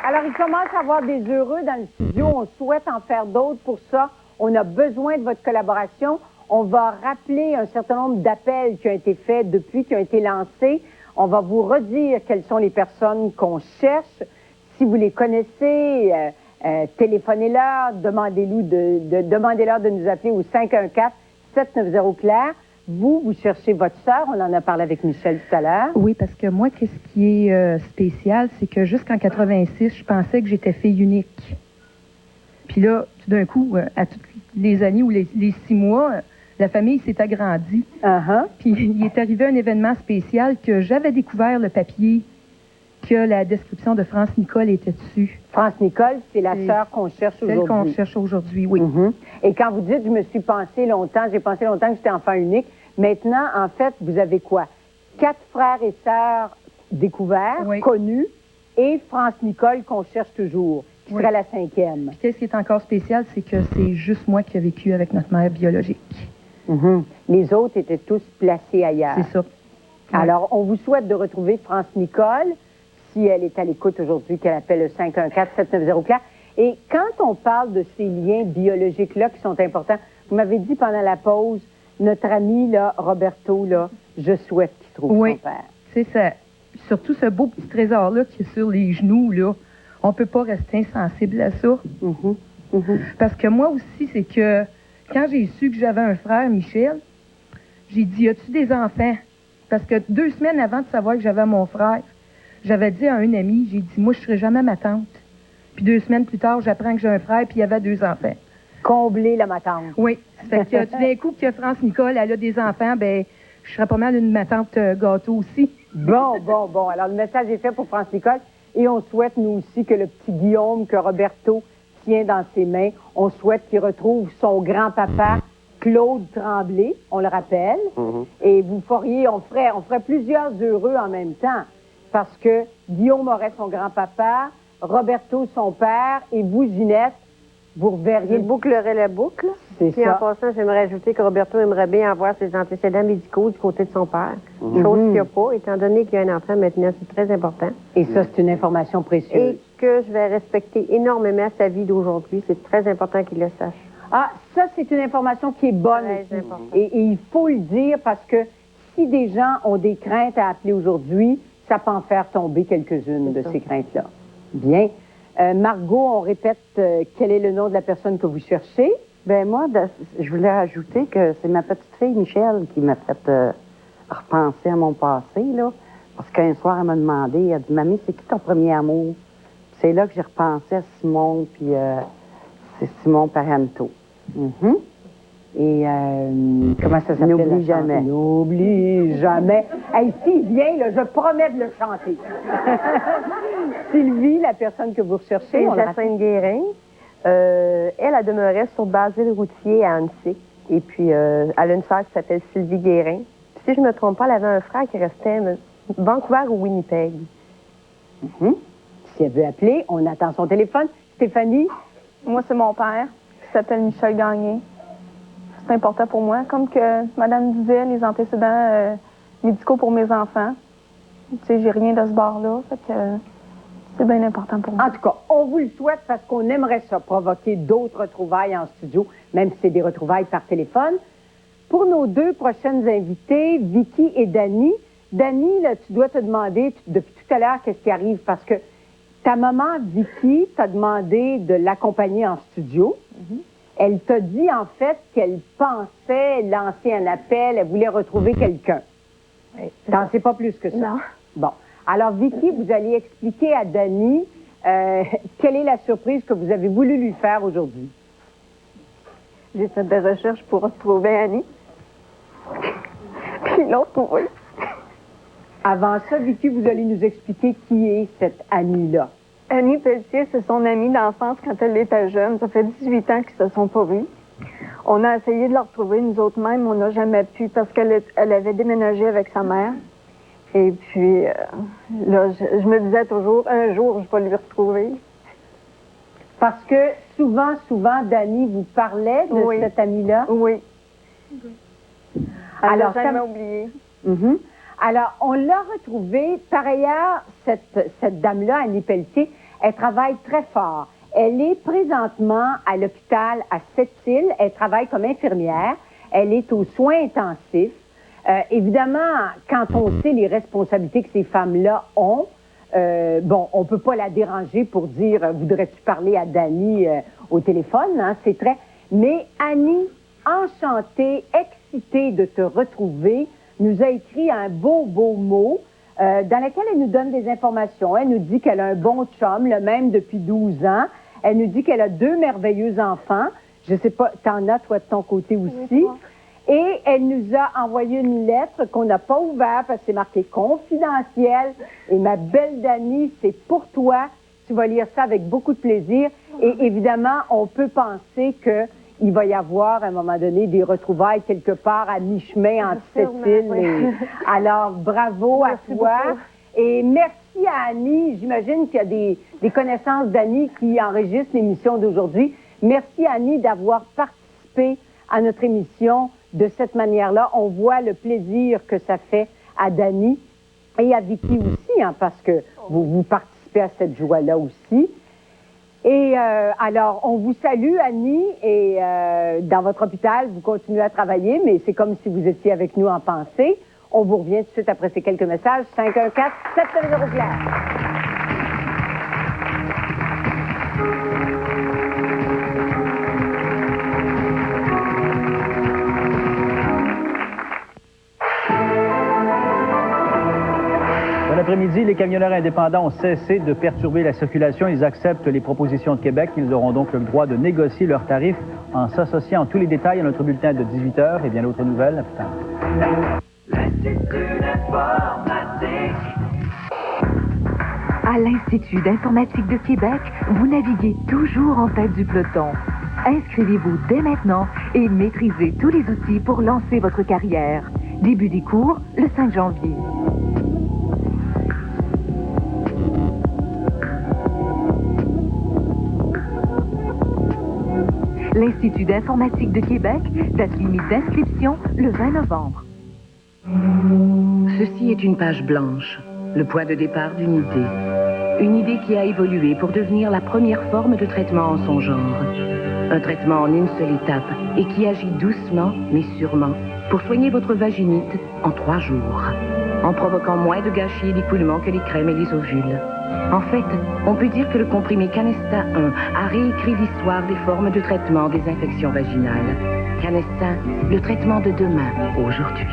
Alors, il commence à avoir des heureux dans le studio. On souhaite en faire d'autres. Pour ça, on a besoin de votre collaboration. On va rappeler un certain nombre d'appels qui ont été faits depuis, qui ont été lancés. On va vous redire quelles sont les personnes qu'on cherche. Si vous les connaissez, téléphonez-leur, demandez-leur de nous appeler au 514-790-CLAIR. Vous cherchez votre sœur. On en a parlé avec Michel tout à l'heure. Oui, parce que moi, qu'est-ce qui est spécial, c'est que jusqu'en 86, je pensais que j'étais fille unique. Puis là, tout d'un coup, à toutes les années ou les 6 mois, la famille s'est agrandie. Puis il est arrivé un événement spécial que j'avais découvert le papier que la description de France Nicole était dessus. France Nicole, c'est la sœur qu'on cherche aujourd'hui. Celle qu'on cherche aujourd'hui, oui. Et quand vous dites, j'ai pensé longtemps que j'étais enfant unique, maintenant, en fait, vous avez quoi? 4 frères et sœurs découverts, connus, et France Nicole qu'on cherche toujours, qui serait la 5e. Puis qu'est-ce qui est encore spécial, c'est que c'est juste moi qui ai vécu avec notre mère biologique. Les autres étaient tous placés ailleurs. C'est ça. Alors, on vous souhaite de retrouver France Nicole, si elle est à l'écoute aujourd'hui, qu'elle appelle le 514-790-CLAIR. Et quand on parle de ces liens biologiques-là qui sont importants, vous m'avez dit pendant la pause, notre ami, là, Roberto, là, je souhaite qu'il trouve son père. C'est ça. Surtout ce beau petit trésor-là qui est sur les genoux, là. On peut pas rester insensible à ça. Parce que moi aussi, c'est que quand j'ai su que j'avais un frère, Michel, j'ai dit, as-tu des enfants? Parce que 2 semaines avant de savoir que j'avais mon frère, j'avais dit à un ami, j'ai dit, moi, je serai jamais ma tante. Puis 2 semaines plus tard, j'apprends que j'ai un frère, puis il y avait 2 enfants. Combler la matante. Oui. Fait que tout d'un coup, que France Nicole, elle a des enfants, ben je serais pas mal une matante gâteau aussi. Bon. Alors, le message est fait pour France Nicole. Et on souhaite, nous aussi, que le petit Guillaume que Roberto tient dans ses mains, on souhaite qu'il retrouve son grand-papa, Claude Tremblay, on le rappelle. Et on ferait plusieurs heureux en même temps. Parce que Guillaume aurait son grand-papa, Roberto son père, et vous, Ginette, vous reverriez... Je bouclerais la boucle. C'est Puis ça. en passant, j'aimerais ajouter que Roberto aimerait bien avoir ses antécédents médicaux du côté de son père. Chose qu'il n'y a pas, étant donné qu'il y a un enfant maintenant, c'est très important. Et ça, c'est une information précieuse. Et que je vais respecter énormément sa vie d'aujourd'hui. C'est très important qu'il le sache. Ah, ça, c'est une information qui est bonne aussi. Et il faut le dire parce que si des gens ont des craintes à appeler aujourd'hui, ça peut en faire tomber quelques-unes de ces craintes-là. Bien. Margot, on répète quel est le nom de la personne que vous cherchez? Ben moi, je voulais ajouter que c'est ma petite fille Michel qui m'a fait repenser à mon passé, là. Parce qu'un soir, elle m'a demandé, elle a dit, Mamie, c'est qui ton premier amour? C'est là que j'ai repensé à Simon, puis c'est Simon Parenteau. Et comment ça s'appelle? N'oublie jamais. N'oublie jamais. Hey, s'il vient, là, je promets de le chanter. Sylvie, la personne que vous recherchez, C'est Jacinthe Guérin. Elle demeurait sur Basile-Routier à Annecy. Et puis, elle a une sœur qui s'appelle Sylvie Guérin. Puis, si je ne me trompe pas, elle avait un frère qui restait à Vancouver ou Winnipeg. Si elle veut appeler, on attend son téléphone. Stéphanie? Moi, c'est mon père, qui s'appelle Michel Gagné. C'est important pour moi. Comme que Madame disait, les antécédents médicaux pour mes enfants. Tu sais, j'ai rien de ce bord-là. Fait que C'est bien important pour moi. En tout cas, on vous le souhaite parce qu'on aimerait ça, provoquer d'autres retrouvailles en studio, même si c'est des retrouvailles par téléphone. Pour nos deux prochaines invités, Vicky et Dani. Dani, là, tu dois te demander, depuis tout à l'heure, qu'est-ce qui arrive, parce que ta maman, Vicky, t'a demandé de l'accompagner en studio. Elle t'a dit, en fait, qu'elle pensait lancer un appel, elle voulait retrouver quelqu'un. Oui, t'en sais pas plus que ça? Non. Bon. Alors, Vicky, vous allez expliquer à Dani quelle est la surprise que vous avez voulu lui faire aujourd'hui. J'ai fait des recherches pour retrouver Annie. Puis ils l'ont trouvée. Avant ça, Vicky, vous allez nous expliquer qui est cette Annie-là. Annie Pelletier, c'est son amie d'enfance quand elle était jeune. Ça fait 18 ans qu'ils se sont pas vus. On a essayé de la retrouver, nous autres mêmes, on n'a jamais pu parce qu'elle avait déménagé avec sa mère. Et puis, là, je me disais toujours, un jour, je vais lui retrouver. Parce que souvent, Dani vous parlait de cette amie-là? Oui. Elle l'a jamais oublié. Alors, on l'a retrouvée. Par ailleurs, cette dame-là, Annie Pelletier, elle travaille très fort. Elle est présentement à l'hôpital à Sept-Îles. Elle travaille comme infirmière. Elle est aux soins intensifs. Évidemment, quand on sait les responsabilités que ces femmes-là ont, bon, on ne peut pas la déranger pour dire « Voudrais-tu parler à Dani au téléphone? Hein? » C'est très... Mais Annie, enchantée, excitée de te retrouver, nous a écrit un beau mot dans lequel elle nous donne des informations. Elle nous dit qu'elle a un bon chum, le même depuis 12 ans. Elle nous dit qu'elle a 2 merveilleux enfants. Je sais pas, t'en as, toi, de ton côté aussi. Et elle nous a envoyé une lettre qu'on n'a pas ouverte parce que c'est marqué confidentiel. Et ma belle Dani, c'est pour toi. Tu vas lire ça avec beaucoup de plaisir. Et évidemment, on peut penser qu'il va y avoir, à un moment donné, des retrouvailles quelque part à mi-chemin entre Sept-Îles. Oui. Alors, bravo à toi. Et merci à Annie. J'imagine qu'il y a des connaissances d'Annie qui enregistrent l'émission d'aujourd'hui. Merci Annie d'avoir participé à notre émission de cette manière-là. On voit le plaisir que ça fait à Dani et à Vicky aussi, hein, parce que vous participez à cette joie-là aussi. Et alors, on vous salue, Annie, et dans votre hôpital, vous continuez à travailler, mais c'est comme si vous étiez avec nous en pensée. On vous revient tout de suite après ces quelques messages. 514-770 Claire. Bon après-midi, les camionneurs indépendants ont cessé de perturber la circulation. Ils acceptent les propositions de Québec. Ils auront donc le droit de négocier leurs tarifs en s'associant en tous les détails à notre bulletin de 18h et bien d'autres nouvelles. À plus tard. À l'Institut d'informatique de Québec, vous naviguez toujours en tête du peloton. Inscrivez-vous dès maintenant et maîtrisez tous les outils pour lancer votre carrière. Début des cours le 5 janvier. L'Institut d'informatique de Québec, date limite d'inscription le 20 novembre. Ceci est une page blanche, le point de départ d'une idée. Une idée qui a évolué pour devenir la première forme de traitement en son genre. Un traitement en une seule étape et qui agit doucement mais sûrement pour soigner votre vaginite en 3 jours, en provoquant moins de gâchis et d'écoulement que les crèmes et les ovules. En fait, on peut dire que le comprimé Canesta 1 a réécrit l'histoire des formes de traitement des infections vaginales. Canesta, le traitement de demain, aujourd'hui.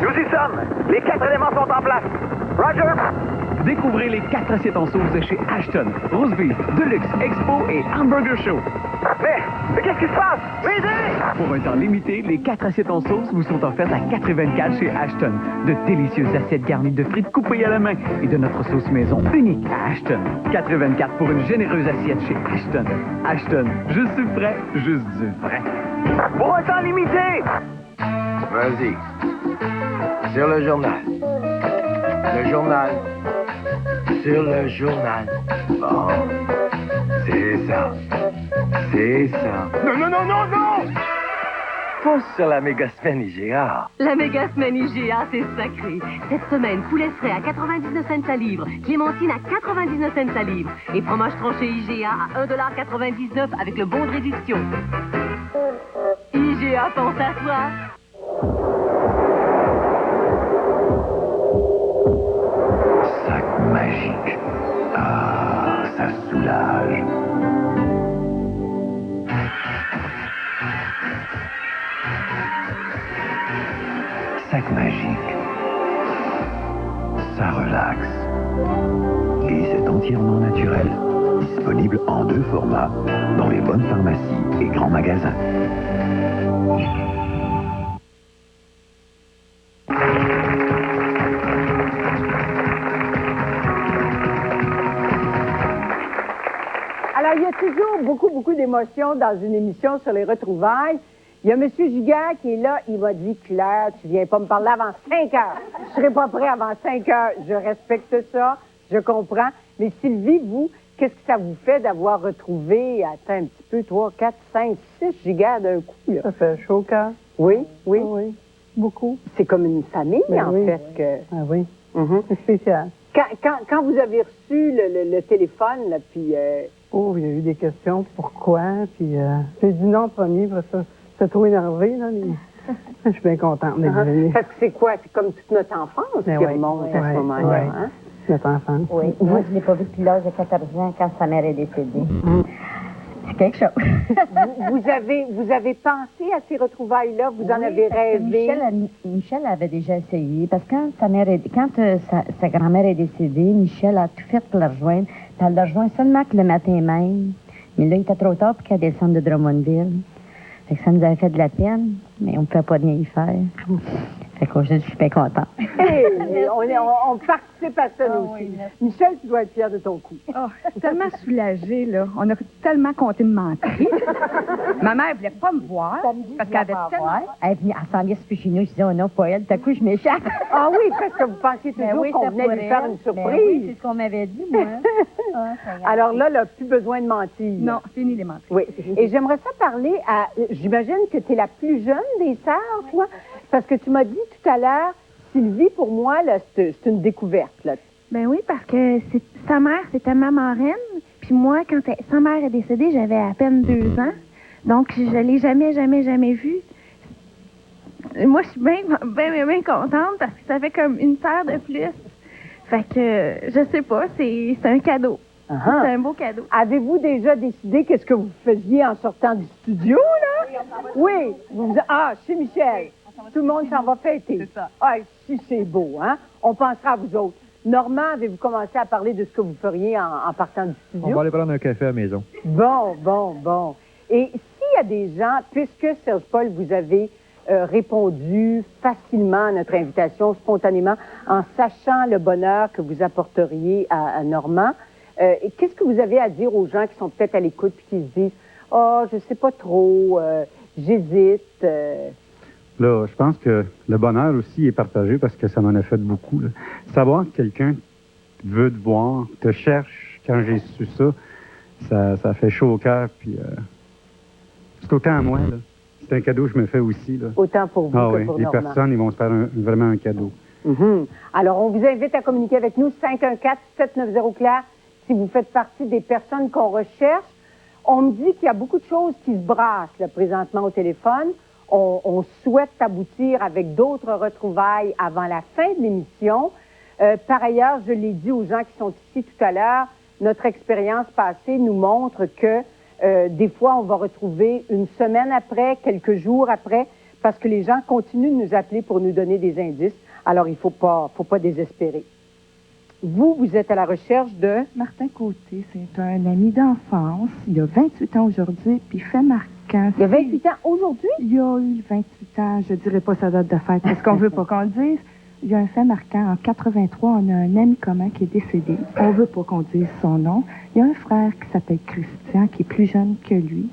Nous y sommes! Les 4 éléments sont en place! Roger! Découvrez les 4 assiettes en sauce de chez Ashton. Roast Beef, Deluxe, Expo et Hamburger Show. Mais qu'est-ce qui se passe? M'aider! Pour un temps limité, les 4 assiettes en sauce vous sont offertes à 4,24 chez Ashton. De délicieuses assiettes garnies de frites coupées à la main et de notre sauce maison unique à Ashton. 4,24 pour une généreuse assiette chez Ashton. Ashton, juste du frais, juste du vrai. Pour un temps limité! Vas-y. Sur le journal. Le journal. Sur le journal. Bon. C'est ça. C'est ça. Non! pouce sur la méga semaine IGA. La méga semaine IGA, c'est sacré. Cette semaine, poulet frais à 99 cents la livre, clémentine à 99 cents la livre et fromage tranché IGA à 1,99 $ avec le bon de réduction. IGA pense à toi. Sac magique. Ah, ça soulage. Sac magique. Ça relaxe. Et c'est entièrement naturel. Disponible en 2 formats dans les bonnes pharmacies et grands magasins. Alors, il y a toujours beaucoup d'émotions dans une émission sur les retrouvailles. Il y a M. Giguère qui est là. Il m'a dit, Claire, tu viens pas me parler avant 5 heures. Je serai pas prêt avant 5 heures. Je respecte ça. Je comprends. Mais Sylvie, vous, qu'est-ce que ça vous fait d'avoir retrouvé, attends un petit peu, 3, 4, 5, 6 Giguère d'un coup, là? Ça fait chaud au cœur. Oui, oui. Oui, beaucoup. C'est comme une famille, Ben en oui. fait. Que... Ah oui. C'est spécial. Quand vous avez reçu le téléphone, là, puis... Oh, il y a eu des questions. Pourquoi? Puis j'ai dit non, premier, parce que c'est trop énervé, là. Mais... je suis bien contente d'être venue. Parce que c'est quoi? C'est comme toute notre enfance qui remonte à ce moment-là, hein? Notre enfance. Oui. Moi, je ne l'ai pas vu depuis l'âge de 14 ans quand sa mère est décédée. C'est quelque chose. vous avez pensé à ces retrouvailles-là? Vous en avez rêvé? Michel avait déjà essayé. Parce que quand sa grand-mère est décédée, Michel a tout fait pour la rejoindre. Puis elle l'a rejoint seulement que le matin même. Mais là, il était trop tard pour qu'elle descende de Drummondville. Fait que ça nous avait fait de la peine, mais on ne pouvait pas rien y faire. Fait qu'aujourd'hui, je suis bien contente. Hey, on participe à ça, nous aussi. Michel, tu dois être fier de ton coup. Oh, je suis tellement soulagée, là. On a tellement compté de mentir. Ma mère ne voulait pas me voir parce qu'elle avait tellement... Elle s'en vient plus chez nous. Je disais, oh non, pas elle. Tout à coup, je m'échappe. Ah oui, parce que vous pensiez toujours qu'on venait lui faire une surprise. Oui, c'est ce qu'on m'avait dit, moi. Alors là, elle n'a plus besoin de mentir. Non, fini les mentir. Oui. Et j'aimerais ça parler à... J'imagine que tu es la plus jeune des sœurs, toi? Parce que tu m'as dit tout à l'heure, Sylvie, pour moi, là, c'est une découverte. Là. Ben oui, parce que sa mère, c'était ma marraine. Puis moi, quand sa mère est décédée, j'avais à peine 2 ans. Donc, je ne l'ai jamais vue. Moi, je suis bien contente parce que ça fait comme une sœur de plus. Fait que, je sais pas, c'est un cadeau. C'est un beau cadeau. Avez-vous déjà décidé qu'est-ce que vous faisiez en sortant du studio, là? Oui. Chez Michel. Tout le monde s'en va fêter. C'est ça. Ah, si c'est beau, hein? On pensera à vous autres. Normand, avez-vous commencé à parler de ce que vous feriez en partant du studio? On va aller prendre un café à la maison. Bon. Et s'il y a des gens, puisque Serge Paul, vous avez répondu facilement à notre invitation, spontanément, en sachant le bonheur que vous apporteriez à Normand, qu'est-ce que vous avez à dire aux gens qui sont peut-être à l'écoute et qui se disent « Oh, je sais pas trop, j'hésite Là, je pense que le bonheur aussi est partagé parce que ça m'en a fait beaucoup. Là. Savoir que quelqu'un veut te voir, te cherche, quand j'ai su ça fait chaud au cœur. Puis, c'est autant à moi. Là. C'est un cadeau que je me fais aussi. Là. Autant pour vous que pour les Normand. personnes, ils vont se faire vraiment un cadeau. Alors, on vous invite à communiquer avec nous, 514-790-CLAIR, si vous faites partie des personnes qu'on recherche. On me dit qu'il y a beaucoup de choses qui se brassent là, présentement au téléphone. On souhaite aboutir avec d'autres retrouvailles avant la fin de l'émission. Par ailleurs, je l'ai dit aux gens qui sont ici tout à l'heure, notre expérience passée nous montre que des fois, on va retrouver une semaine après, quelques jours après, parce que les gens continuent de nous appeler pour nous donner des indices. Alors, il ne faut pas désespérer. Vous êtes à la recherche de... Martin Côté, c'est un ami d'enfance. Il a 28 ans aujourd'hui, puis fait marquant. Il a 28 ans aujourd'hui? Il a eu 28 ans, je dirais pas sa date de fête, parce qu'on veut pas qu'on le dise. Il y a un fait marquant. En 83, on a un ami commun qui est décédé. On veut pas qu'on dise son nom. Il y a un frère qui s'appelle Christian, qui est plus jeune que lui.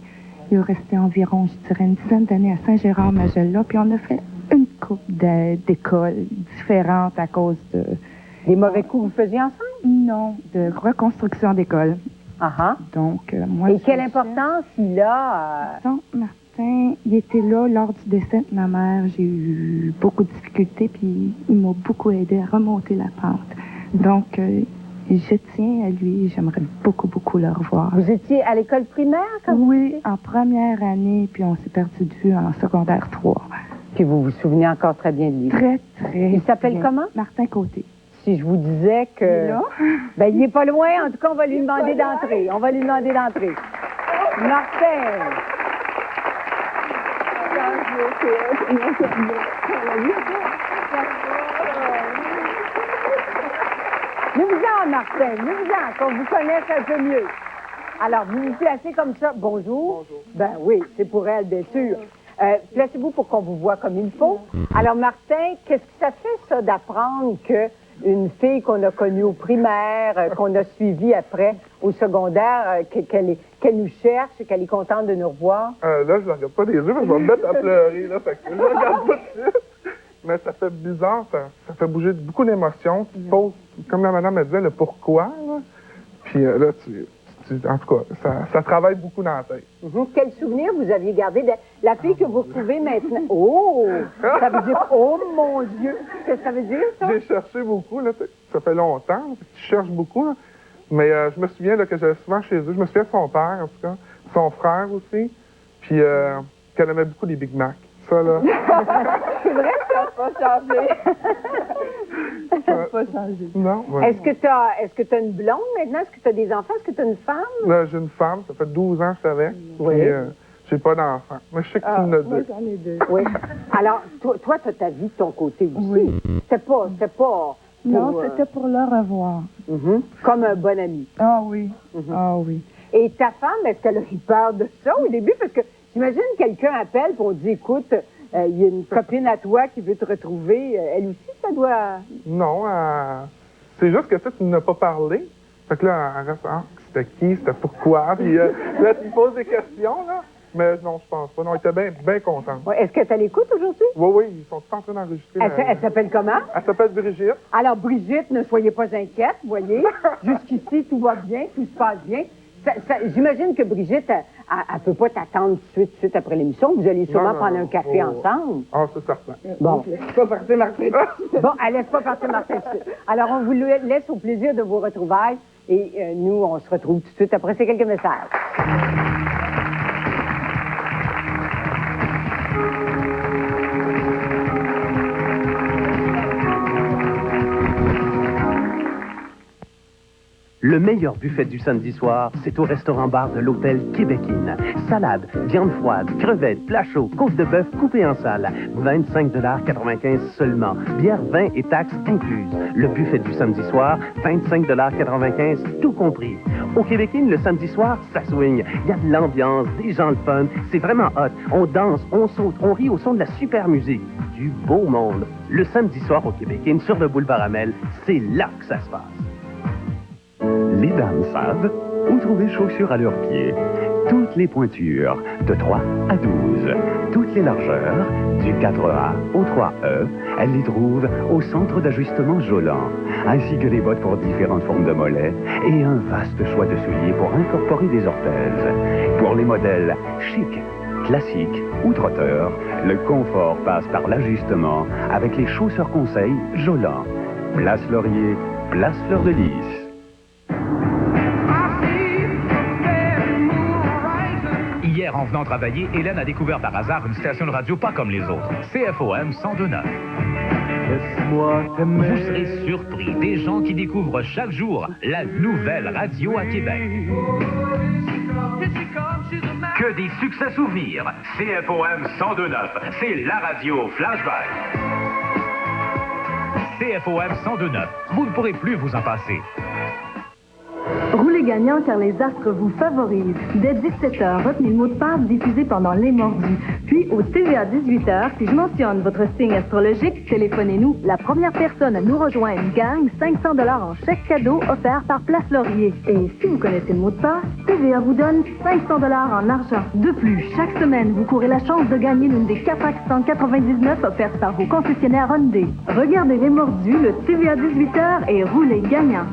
Il est resté environ, je dirais, une dizaine d'années à Saint-Gérard-Magella, puis on a fait une couple d'écoles différentes à cause de... Des mauvais coups que vous faisiez ensemble? Non, de reconstruction d'école. Ah. Donc, moi... Et quelle importance il a... Martin, il était là lors du décès de ma mère. J'ai eu beaucoup de difficultés, puis il m'a beaucoup aidé à remonter la pente. Donc, je tiens à lui. J'aimerais beaucoup, beaucoup le revoir. Vous étiez à l'école primaire quand vous Oui, en première année, puis on s'est perdu de vue en secondaire 3. Puis vous vous souvenez encore très bien de lui? Très, très Il s'appelle bien. comment? Martin Côté. Si je vous disais que... Il est là? Ben, il n'est pas loin. En tout cas, on va lui demander d'entrer. On va lui demander d'entrer. Martin! Venez-vous-en, Martin. Venez-vous-en, qu'on vous connaisse un peu mieux. Alors, vous vous placez comme ça. Bonjour. Bonjour. Ben oui, c'est pour elle, bien sûr. Placez-vous pour qu'on vous voit comme il faut. Alors, Martin, qu'est-ce que ça fait, ça, d'apprendre qu'une fille qu'on a connue au primaire, qu'on a suivie après au secondaire, qu'elle nous cherche, qu'elle est contente de nous revoir? Là, je ne regarde pas les yeux, mais je vais me mettre à pleurer, là. Fait que je ne regarde pas tout de suite. Mais ça fait bizarre, ça fait bouger beaucoup d'émotions. Tu te poses, comme la madame me disait, le pourquoi, là. Puis là, en tout cas, ça travaille beaucoup dans la tête. Quel souvenir vous aviez gardé de la fille que vous retrouvez maintenant? Oh! Ça veut dire, oh mon Dieu! Qu'est-ce que ça veut dire, ça? J'ai cherché beaucoup, là. Ça fait longtemps. Je cherche beaucoup, là. Mais je me souviens là, que j'allais souvent chez eux. Je me souviens de son père, en tout cas. Son frère aussi. Puis qu'elle aimait beaucoup les Big Mac. Ça, là. C'est vrai, ça n'a pas changé. Ça n'a pas changé. Non. Ouais. Est-ce que tu as une blonde maintenant? Est-ce que tu as des enfants? Est-ce que tu as une femme? Là, j'ai une femme. Ça fait 12 ans que je suis avec. Oui. Puis, j'ai pas d'enfant. Mais je sais que tu en as deux. Moi, j'en ai deux. Oui. Alors, toi, tu as ta vie de ton côté aussi. Oui. C'était pas... Non, c'était pour le revoir. Comme un bon ami. Ah oui. Ah oui. Et ta femme, est-ce qu'elle a eu peur de ça au début? Parce que j'imagine quelqu'un appelle pour dire, écoute, il y a une copine à toi qui veut te retrouver. Elle aussi, ça doit... Non, c'est juste que tu n'as pas parlé. Fait que là, elle reste, c'était qui, c'était pourquoi? Puis là, tu me poses des questions, là. Mais non, je pense pas. Non, elle était bien contente. Ouais, est-ce que tu l'écoutes aujourd'hui? Oui, ils sont tous en train d'enregistrer. Elle s'appelle comment? Elle s'appelle Brigitte. Alors, Brigitte, ne soyez pas inquiète, voyez. Jusqu'ici, tout va bien, tout se passe bien. J'imagine que Brigitte, elle peut pas t'attendre tout de suite après l'émission. Vous allez sûrement prendre un café ensemble. Ah, c'est certain. Bon. Laisse pas partir Martin. Bon, elle laisse pas partir Martin tout de suite. Alors, on vous laisse au plaisir de vos retrouvailles. Et nous, on se retrouve tout de suite après ces quelques messages. Le meilleur buffet du samedi soir, c'est au restaurant-bar de l'hôtel Québécoine. Salade, viande froide, crevettes, plats chauds, côte de bœuf coupée en salle. 25,95 $ seulement. Bière, vin et taxes incluses. Le buffet du samedi soir, 25,95 $ tout compris. Au Québécoine, le samedi soir, ça swing. Il y a de l'ambiance, des gens le fun. C'est vraiment hot. On danse, on saute, on rit au son de la super musique. Du beau monde. Le samedi soir au Québécoine, sur le boulevard Amel, c'est là que ça se passe. Les dames savent où trouver chaussures à leurs pieds. Toutes les pointures, de 3 à 12. Toutes les largeurs, du 4A au 3E. Elles les trouvent au centre d'ajustement Jolant. Ainsi que les bottes pour différentes formes de mollets et un vaste choix de souliers pour incorporer des orthèses. Pour les modèles chic, classiques ou trotteurs, le confort passe par l'ajustement avec les chausseurs conseils Jolant. Place Laurier, place Fleur de Lys. Hier, en venant travailler, Hélène a découvert par hasard une station de radio pas comme les autres. CFOM 102.9. Vous serez surpris des gens qui découvrent chaque jour la nouvelle radio à Québec. Que des succès souvenirs. CFOM 102.9, c'est la radio Flashback. CFOM 102.9, vous ne pourrez plus vous en passer. Roulez gagnant car les astres vous favorisent. Dès 17h, retenez le mot de passe diffusé pendant Les Mordus. Puis au TVA 18h, si je mentionne votre signe astrologique, téléphonez-nous. La première personne à nous rejoindre gagne 500 $ en chèque cadeau offert par Place Laurier. Et si vous connaissez le mot de passe, TVA vous donne 500 $ en argent. De plus, chaque semaine, vous courez la chance de gagner l'une des 4 accents 99 offertes par vos concessionnaires Hyundai. Regardez Les Mordus, le TVA 18h et roulez gagnant.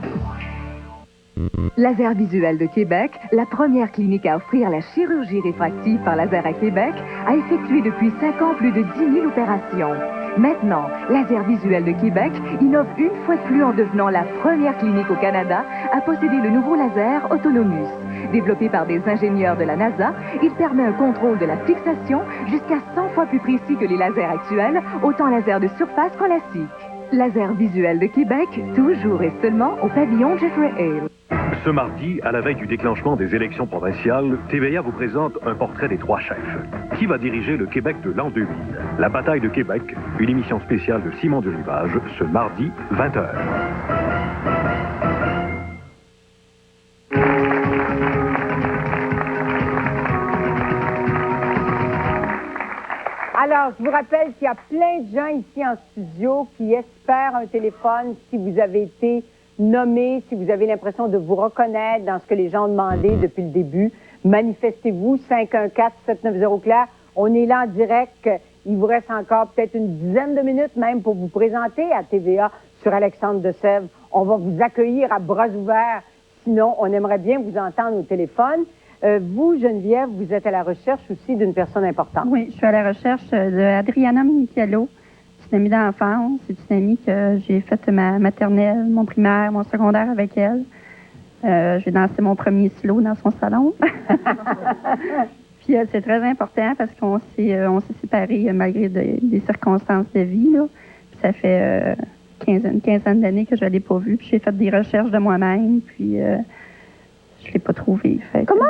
Laser Visuel de Québec, la première clinique à offrir la chirurgie réfractive par laser à Québec, a effectué depuis 5 ans plus de 10 000 opérations. Maintenant, Laser Visuel de Québec innove une fois de plus en devenant la première clinique au Canada à posséder le nouveau laser Autonomus. Développé par des ingénieurs de la NASA, il permet un contrôle de la fixation jusqu'à 100 fois plus précis que les lasers actuels, autant laser de surface classique. Laser Visuel de Québec, toujours et seulement au pavillon Jeffrey Hale. Ce mardi, à la veille du déclenchement des élections provinciales, TVA vous présente un portrait des 3 chefs. Qui va diriger le Québec de l'an 2000? La bataille de Québec, une émission spéciale de Simon de Rivage, ce mardi, 20h. Alors, je vous rappelle qu'il y a plein de gens ici en studio qui espèrent un téléphone si vous avez été nommé, si vous avez l'impression de vous reconnaître dans ce que les gens ont demandé depuis le début. Manifestez-vous, 514-790-CLAIR. On est là en direct. Il vous reste encore peut-être une dizaine de minutes même pour vous présenter à TVA sur Alexandre de Sèvres. On va vous accueillir à bras ouverts. Sinon, on aimerait bien vous entendre au téléphone. Vous, Geneviève, vous êtes à la recherche aussi d'une personne importante. Oui, je suis à la recherche d'Adriana Minichello. C'est une amie d'enfance. C'est une amie que j'ai fait ma maternelle, mon primaire, mon secondaire avec elle. J'ai dansé mon premier slow dans son salon. Puis c'est très important parce qu'on s'est séparés malgré des circonstances de vie. Là. Puis ça fait une quinzaine d'années que je ne l'ai pas vue. Puis j'ai fait des recherches de moi-même. Puis je ne l'ai pas trouvée. Comment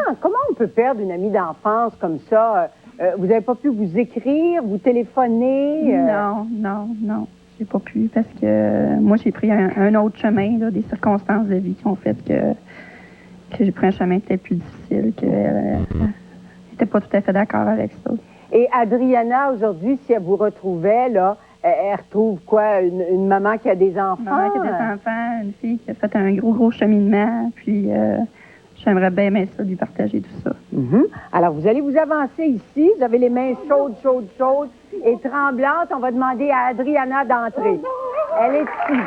on peut perdre une amie d'enfance comme ça? Vous n'avez pas pu vous écrire, vous téléphoner? Non. J'ai pas pu parce que moi, j'ai pris un autre chemin, là, des circonstances de vie qui ont fait que j'ai pris un chemin peut-être plus difficile, qu'elle n'était pas tout à fait d'accord avec ça. Et Adriana, aujourd'hui, si elle vous retrouvait, là, elle retrouve quoi? Une maman qui a des enfants? Une maman qui a des enfants, une fille qui a fait un gros cheminement, puis j'aimerais bien ça, lui partager tout ça. Alors, vous allez vous avancer ici. Vous avez les mains chaudes et tremblantes. On va demander à Adriana d'entrer. Elle est ici.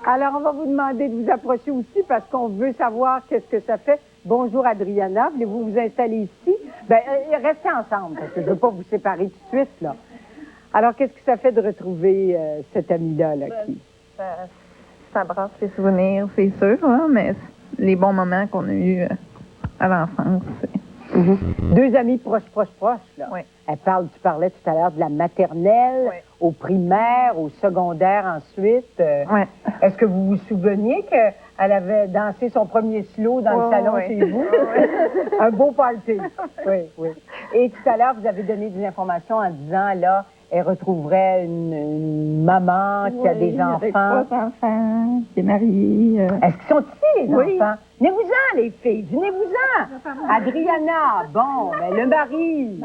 Alors, on va vous demander de vous approcher aussi parce qu'on veut savoir qu'est-ce que ça fait. Bonjour, Adriana. Voulez-vous vous installer ici? Restez ensemble parce que je ne veux pas vous séparer tout de suite, là. Alors, qu'est-ce que ça fait de retrouver cette amie-là, là, qui... Ça brasse les souvenirs, c'est sûr, hein, mais les bons moments qu'on a eus à l'enfance. Deux amies proches, là. Oui. Tu parlais tout à l'heure de la maternelle, au primaire, au secondaire ensuite. Est-ce que vous vous souveniez qu'elle avait dansé son premier slow dans le salon chez vous? Un beau party. Oui. Et tout à l'heure, vous avez donné des informations en disant, là, elle retrouverait une maman qui a des enfants. Avec 3 enfants, qui est mariée. Est-ce qu'ils sont ici, les enfants? Venez-vous-en, les filles, venez-vous-en. Adriana, le mari,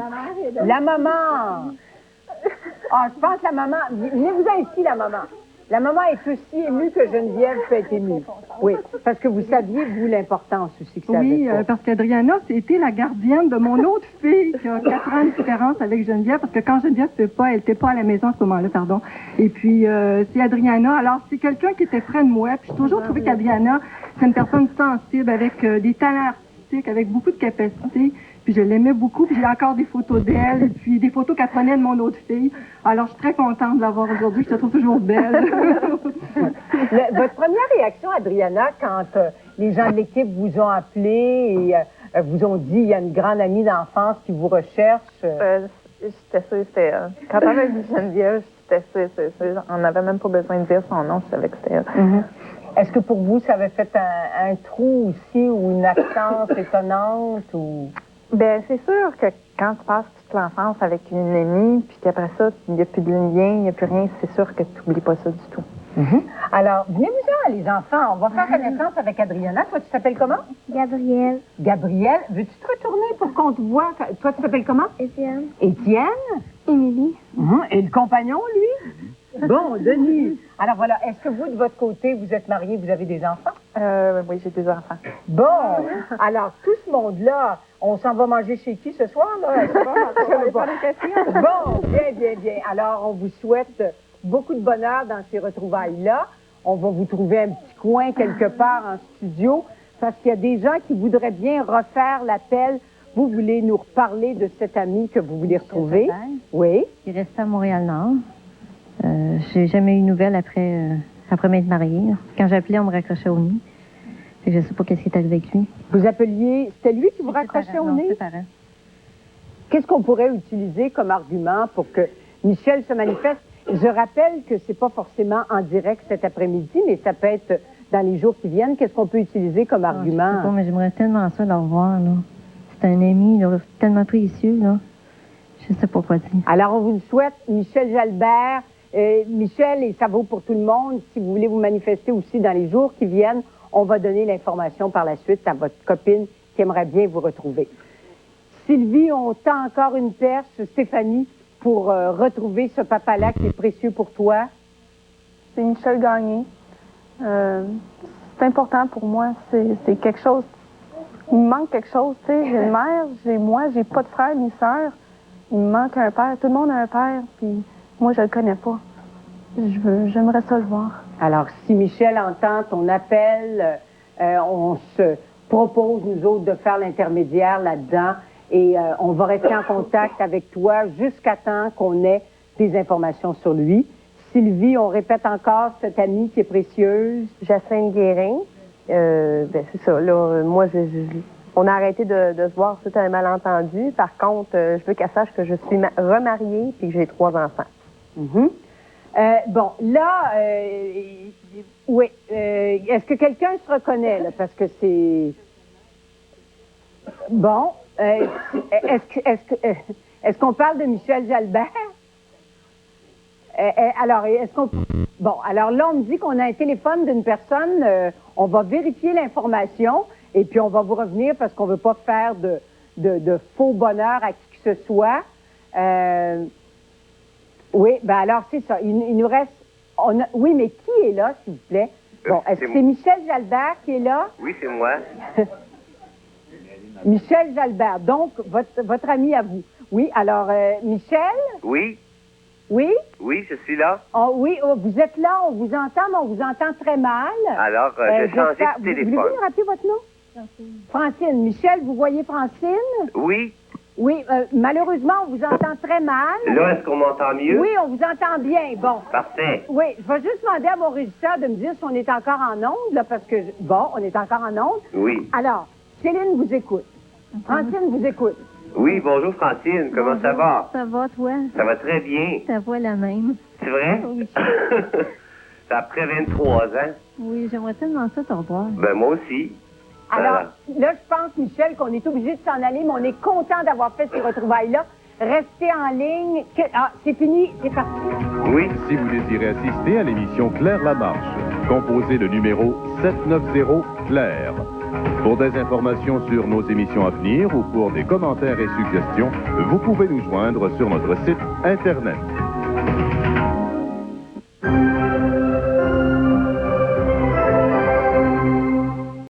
la maman. Je pense la maman. Venez-vous-en ici, la maman. La maman est aussi émue que Geneviève peut être émue. Oui, parce que vous saviez, vous, l'importance aussi que ça avait. Oui, parce qu'Adriana, c'était la gardienne de mon autre fille qui a 4 ans de différence avec Geneviève, parce que quand Geneviève elle n'était pas à la maison à ce moment-là, pardon. Et puis, c'est Adriana. Alors, c'est quelqu'un qui était près de moi. Puis, j'ai toujours trouvé qu'Adriana, c'est une personne sensible, avec des talents artistiques, avec beaucoup de capacités. Puis je l'aimais beaucoup, puis j'ai encore des photos d'elle, et puis des photos qu'elle prenait de mon autre fille. Alors, je suis très contente de l'avoir aujourd'hui. Je te trouve toujours belle. Votre première réaction, Adriana, quand les gens de l'équipe vous ont appelé et vous ont dit il y a une grande amie d'enfance qui vous recherche? J'étais sûre, c'était... quand on avait vu Geneviève, j'étais sûre. On n'avait même pas besoin de dire son nom, je savais que c'était elle. Est-ce que pour vous, ça avait fait un trou aussi ou une absence étonnante? Ou... c'est sûr que quand tu passes toute l'enfance avec une amie, puis qu'après ça, il n'y a plus de lien, il n'y a plus rien, c'est sûr que tu n'oublies pas ça du tout. Alors, venez-vous-en, les enfants. On va faire connaissance avec Adriana. Toi, tu t'appelles comment? Gabrielle. Gabrielle. Veux-tu te retourner pour qu'on te voie? Toi, tu t'appelles comment? Étienne. Étienne? Émilie. Et le compagnon, lui? Bon, Denis. Alors voilà, est-ce que vous, de votre côté, vous êtes mariés, vous avez des enfants? Oui, j'ai 2 enfants. Bon, alors tout ce monde-là, on s'en va manger chez qui ce soir, là? Bon, bien. Alors, on vous souhaite beaucoup de bonheur dans ces retrouvailles-là. On va vous trouver un petit coin quelque part en studio, parce qu'il y a des gens qui voudraient bien refaire l'appel. Vous voulez nous reparler de cet ami que vous voulez retrouver? Oui. Il restait à Montréal-Nord. J'ai jamais eu de nouvelles après m'être mariée. Quand j'appelais, on me raccrochait au nez. Et je sais pas qu'est-ce qui est arrivé avec lui. Vous appeliez... C'était lui qui vous raccrochait au nez? Qu'est-ce qu'on pourrait utiliser comme argument pour que Michel se manifeste? Je rappelle que c'est pas forcément en direct cet après-midi, mais ça peut être dans les jours qui viennent. Qu'est-ce qu'on peut utiliser comme argument? Je sais pas, mais j'aimerais tellement ça le revoir, là. C'est un ami, là, tellement précieux, là. Je sais pas quoi dire. Alors, on vous le souhaite, Michel Jalbert. Michel, et ça vaut pour tout le monde, si vous voulez vous manifester aussi dans les jours qui viennent, on va donner l'information par la suite à votre copine qui aimerait bien vous retrouver. Sylvie, on tend encore une perche, Stéphanie, pour retrouver ce papa-là qui est précieux pour toi. C'est Michel Gagné. C'est important pour moi. C'est quelque chose. Il me manque quelque chose. Tu sais, j'ai une mère, j'ai pas de frère ni sœur. Il me manque un père. Tout le monde a un père, puis moi, je le connais pas. J'aimerais ça le voir. Alors, si Michel entend ton appel, on se propose, nous autres, de faire l'intermédiaire là-dedans et on va rester en contact avec toi jusqu'à temps qu'on ait des informations sur lui. Sylvie, on répète encore cette amie qui est précieuse. Jacinthe Guérin. C'est ça. Là, moi, on a arrêté de se voir suite à un malentendu. Par contre, je veux qu'elle sache que je suis remariée et que j'ai 3 enfants. Mm-hmm. Bon, là, oui. Est-ce que quelqu'un se reconnaît, là? Parce que c'est... Bon. Est-ce qu'on parle de Michel Jalbert? Alors, est-ce qu'on... Bon, alors là, on me dit qu'on a un téléphone d'une personne. On va vérifier l'information et puis on va vous revenir parce qu'on ne veut pas faire de faux bonheur à qui que ce soit. Oui, ben alors c'est ça. Il nous reste... Oui, mais qui est là, s'il vous plaît? Bon, est-ce que c'est Michel Jalbert qui est là? Oui, c'est moi. Michel Jalbert, donc votre ami à vous. Oui, alors, Michel? Oui. Oui? Oui, je suis là. Oh, oui, vous êtes là, on vous entend, mais on vous entend très mal. Alors, j'ai changé de téléphone. Voulez-vous me rappeler votre nom? Francine. Michel, vous voyez Francine? Oui. Oui, malheureusement, on vous entend très mal. Là, est-ce qu'on m'entend mieux? Oui, on vous entend bien. Bon. Parfait. Oui, je vais juste demander à mon régisseur de me dire si on est encore en onde, là, parce que... Bon, on est encore en onde. Oui. Alors, Céline vous écoute. Francine vous écoute. Oui, bonjour Francine, comment ça va? Ça va, toi? Ça va très bien. Ta voix la même. C'est vrai? Oui. C'est après 23 ans. Oui, j'aimerais tellement ça te revoir. Ben, moi aussi. Alors, là, je pense, Michel, qu'on est obligé de s'en aller, mais on est content d'avoir fait ces retrouvailles-là. Restez en ligne. Ah, c'est fini, c'est parti. Oui. Si vous désirez assister à l'émission Claire Lamarche, composez le numéro 790 Claire. Pour des informations sur nos émissions à venir ou pour des commentaires et suggestions, vous pouvez nous joindre sur notre site Internet.